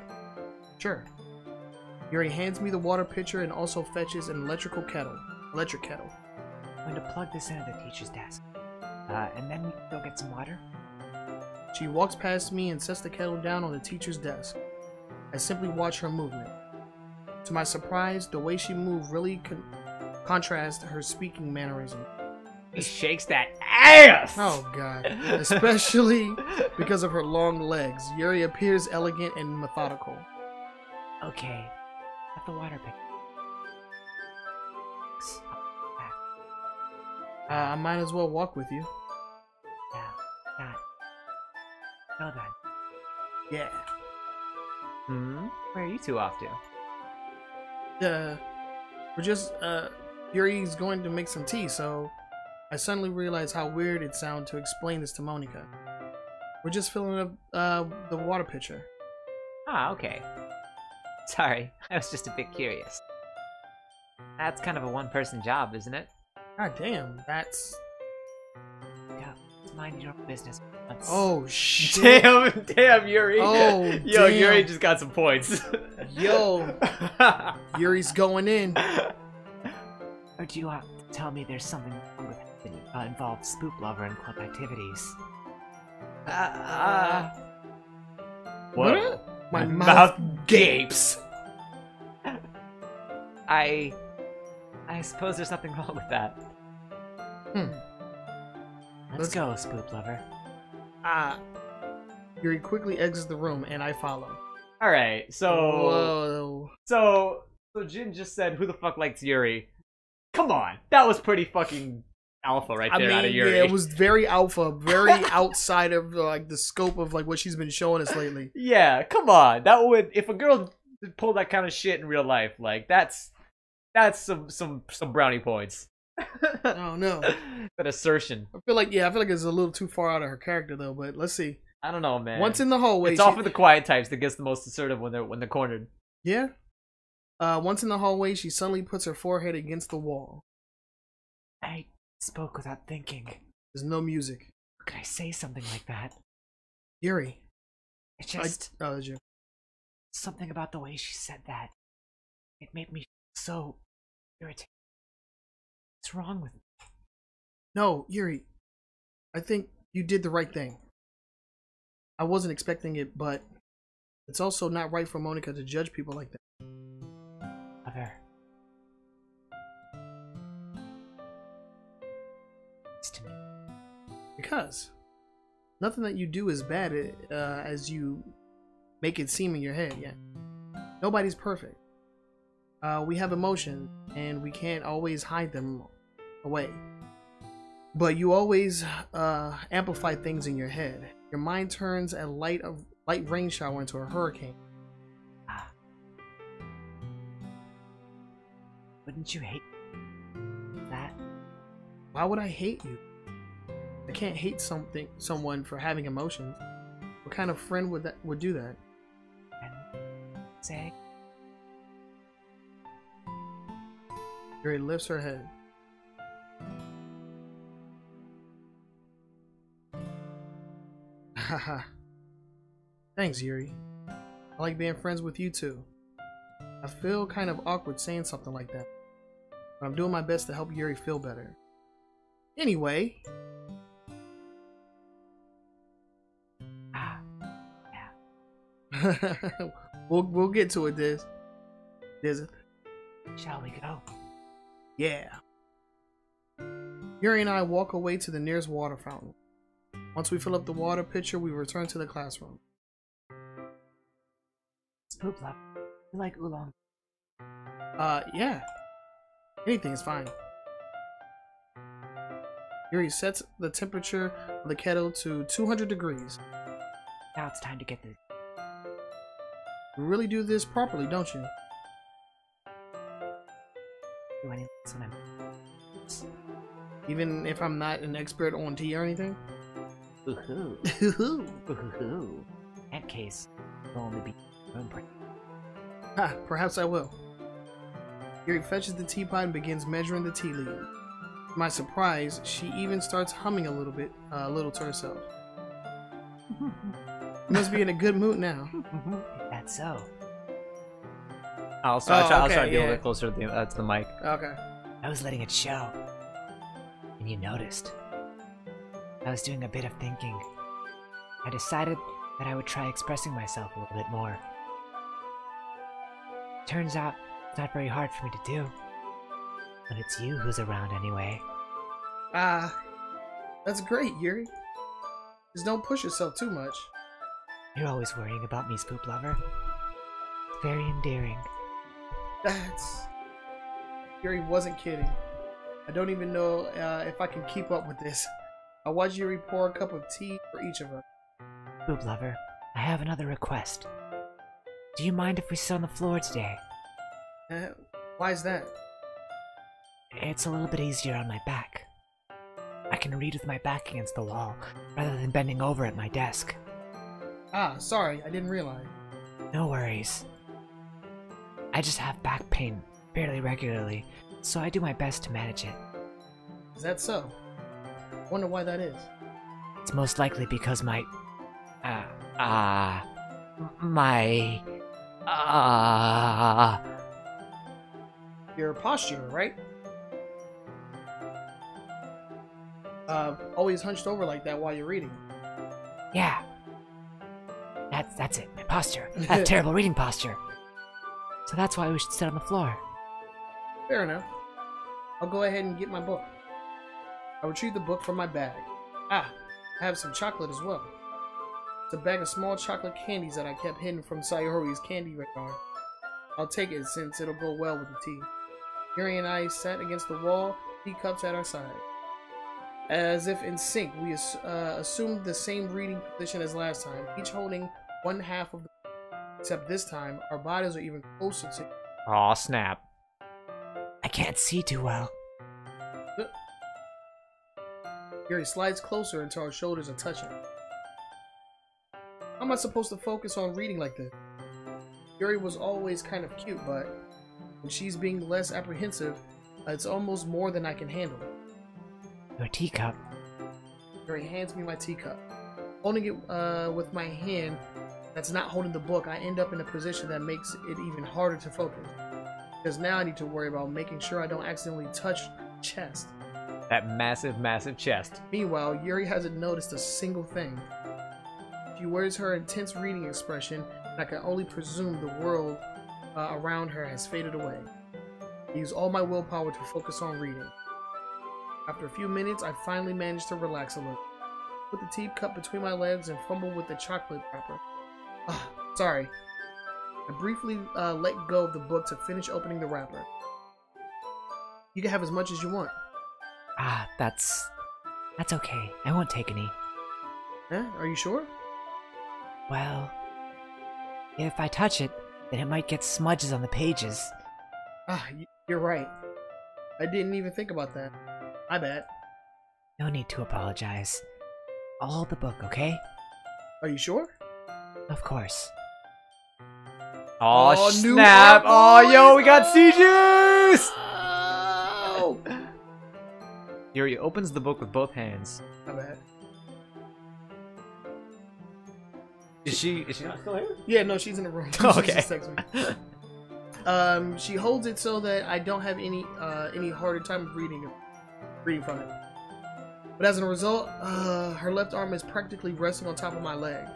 Sure. Yuri hands me the water pitcher and also fetches an electric kettle. I'm going to plug this into the teacher's desk. And then we can go get some water. She walks past me and sets the kettle down on the teacher's desk. I simply watch her movement. To my surprise, the way she moved really contrasts her speaking mannerism. He shakes that ass! Oh God. Especially because of her long legs. Yuri appears elegant and methodical. Okay. Got the water pitcher. I might as well walk with you. Yeah, that. Well then. Yeah. Where are you two off to? We're just, Yuri's going to make some tea, so I suddenly realized how weird it sounded to explain this to Monica. We're just filling up, the water pitcher. Ah, okay. Sorry, I was just a bit curious. That's kind of a one-person job, isn't it? God damn, that's... Yeah, mind your own business. Oh, shit. Damn, Yuri. Oh, Yo, damn. Yuri just got some points. Yo. Yuri's going in. Or do you want to tell me there's something wrong with it that involves Spook Lover and club activities? Whoa. My mouth gapes. I suppose there's nothing wrong with that. Let's go, Spook Lover. Yuri quickly exits the room, and I follow. Alright, Whoa. So Jin just said, who the fuck likes Yuri? Come on, that was pretty fucking alpha right there out of Yuri. Yeah, it was very alpha, very outside of like the scope of like what she's been showing us lately. Yeah, come on. That would, if a girl pulled that kind of shit in real life, like that's some brownie points. Oh no. That assertion. I feel like it's a little too far out of her character though, but let's see. I don't know, man. Once in the hallway, it's often the quiet types that gets the most assertive when they're cornered. Yeah. Once in the hallway, she suddenly puts her forehead against the wall. I spoke without thinking. There's no music. How could I say something like that? Yuri. It just... did you? Something about the way she said that. It made me so irritated. What's wrong with me? No, Yuri. I think you did the right thing. I wasn't expecting it, but it's also not right for Monica to judge people like that. Mother. It's to me. Because nothing that you do is bad as you make it seem in your head. Yeah, nobody's perfect. We have emotions, and we can't always hide them away. But you always amplify things in your head. Your mind turns a light rain shower into a hurricane. Wouldn't you hate that? Why would I hate you? I can't hate someone for having emotions. What kind of friend would do that? And say, Yuri lifts her head. Haha. Thanks, Yuri. I like being friends with you too. I feel kind of awkward saying something like that, but I'm doing my best to help Yuri feel better. Anyway. Yeah. we'll get to it, Diz. Shall we go? Yeah. Yuri and I walk away to the nearest water fountain. Once we fill up the water pitcher, we return to the classroom. Spoop Lover, you like oolong? Yeah. Anything is fine. Yuri sets the temperature of the kettle to 200 degrees. Now it's time to get this. You really do this properly, don't you? Do any when I'm... Even if I'm not an expert on tea or anything? Woohoo. Woohoo. Woohoo. In that case, it'll only be room break. Ha, perhaps I will. Yuri fetches the teapot and begins measuring the tea leaves. To my surprise, she even starts humming a little to herself. You must be in a good mood now. Is that so? I'll try to be a yeah. little bit closer to the mic. Okay. I was letting it show. And you noticed. I was doing a bit of thinking. I decided that I would try expressing myself a little bit more. Turns out, it's not very hard for me to do. When it's you who's around anyway. That's great, Yuri. Just don't push yourself too much. You're always worrying about me, Spoop Lover. It's very endearing. Yuri wasn't kidding. I don't even know if I can keep up with this. I watch Yuri pour a cup of tea for each of us. Spoop Lover, I have another request. Do you mind if we sit on the floor today? Why is that? It's a little bit easier on my back. I can read with my back against the wall, rather than bending over at my desk. Sorry, I didn't realize. No worries. I just have back pain fairly regularly, so I do my best to manage it. Is that so? Wonder why that is. It's most likely because Your posture, right? Always hunched over like that while you're reading. Yeah. That's it, my posture. I have terrible reading posture. So that's why we should sit on the floor. Fair enough. I'll go ahead and get my book. I retrieve the book from my bag. I have some chocolate as well. It's a bag of small chocolate candies that I kept hidden from Sayori's candy radar. I'll take it since it'll go well with the tea. Yuri and I sat against the wall, teacups at our side. As if in sync, we assumed the same reading position as last time, each holding one half of the book. Except this time, our bodies are even closer to... Aw, snap. I can't see too well. Yuri slides closer until our shoulders are touching. How am I supposed to focus on reading like this? Yuri was always kind of cute, but when she's being less apprehensive, it's almost more than I can handle. Your teacup. Yuri hands me my teacup. Holding it with my hand that's not holding the book, I end up in a position that makes it even harder to focus. Because now I need to worry about making sure I don't accidentally touch the chest. That massive, massive chest. Meanwhile, Yuri hasn't noticed a single thing. She wears her intense reading expression, and I can only presume the world around her has faded away. I use all my willpower to focus on reading. After a few minutes, I finally manage to relax a little. Put the teacup between my legs and fumble with the chocolate wrapper. Sorry. I briefly let go of the book to finish opening the wrapper. You can have as much as you want. That's okay. I won't take any. Huh? Are you sure? Well, if I touch it, then it might get smudges on the pages. You're right. I didn't even think about that. My bad. No need to apologize. I'll hold the book, okay? Are you sure? Of course. Oh, new snap! art Oh, boy! yo, we got C-Juice! Oh! Yuri opens the book with both hands. My bad. Is she not still here? Yeah, no, she's in the room. Oh, She okay. just texted me. She holds it so that I don't have any harder time reading from it. But as a result, her left arm is practically resting on top of my leg.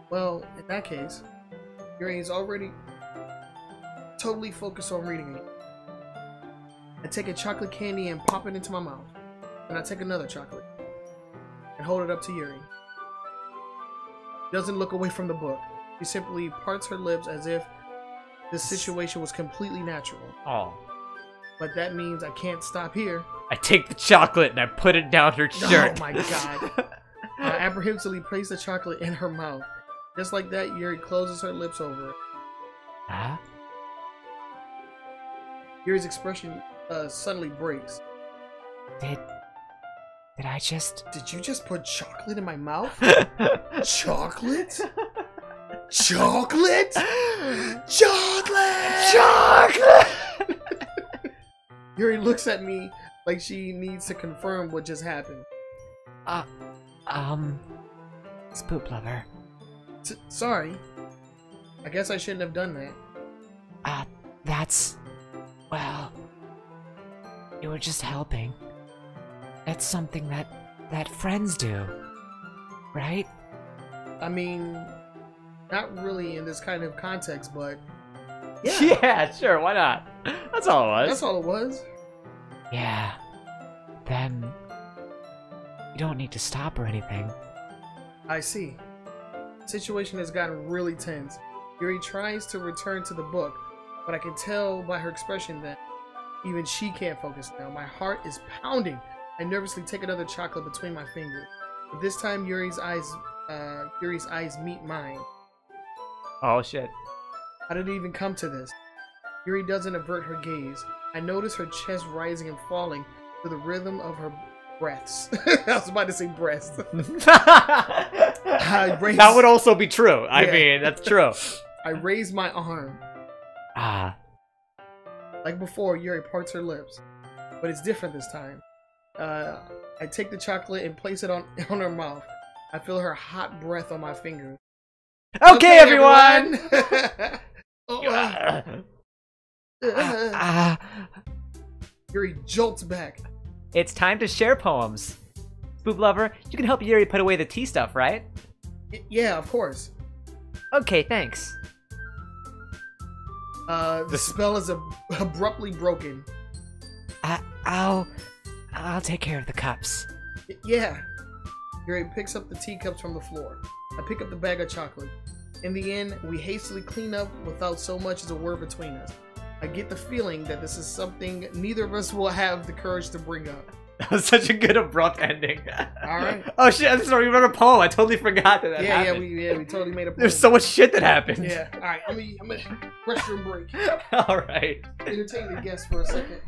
Well, in that case, Yuri is already totally focused on reading it. I take a chocolate candy and pop it into my mouth. Then I take another chocolate and hold it up to Yuri. She doesn't look away from the book. She simply parts her lips as if this situation was completely natural. Oh. But that means I can't stop here. I take the chocolate and I put it down her shirt. Oh my god. I apprehensively place the chocolate in her mouth. Just like that, Yuri closes her lips over it. Huh? Yuri's expression suddenly breaks. Did I just... Did you just put chocolate in my mouth? Chocolate? Chocolate? Chocolate! Chocolate! Yuri looks at me like she needs to confirm what just happened. Spoop lover. Sorry. I guess I shouldn't have done that. That's... Well... You were just helping. That's something that friends do. Right? I mean, not really in this kind of context, but... Yeah. Yeah, sure, why not? That's all it was. That's all it was. Yeah. Then... You don't need to stop or anything. I see. The situation has gotten really tense. Yuri tries to return to the book, but I can tell by her expression that even she can't focus now. My heart is pounding. I nervously take another chocolate between my fingers. But this time Yuri's eyes meet mine. Oh shit. How did it even come to this? Yuri doesn't avert her gaze. I notice her chest rising and falling to the rhythm of her breaths. I was about to say breasts. That would also be true. I mean, that's true. I raise my arm. Like before, Yuri parts her lips. But it's different this time. I take the chocolate and place it on her mouth. I feel her hot breath on my fingers. Okay, everyone! Yuri jolts back. It's time to share poems. Spoop Lover, you can help Yuri put away the tea stuff, right? Yeah, of course. Okay, thanks. The spell is abruptly broken. I'll take care of the cups. Yeah. Yuri picks up the teacups from the floor. I pick up the bag of chocolate. In the end, we hastily clean up without so much as a word between us. I get the feeling that this is something neither of us will have the courage to bring up. That was such a good abrupt ending. Alright. Oh shit, I just remember a poem. I totally forgot that happened. We totally made a poem. There's so much shit that happened. Yeah. Alright, I'm gonna restroom break. Alright. Entertain the guests for a second.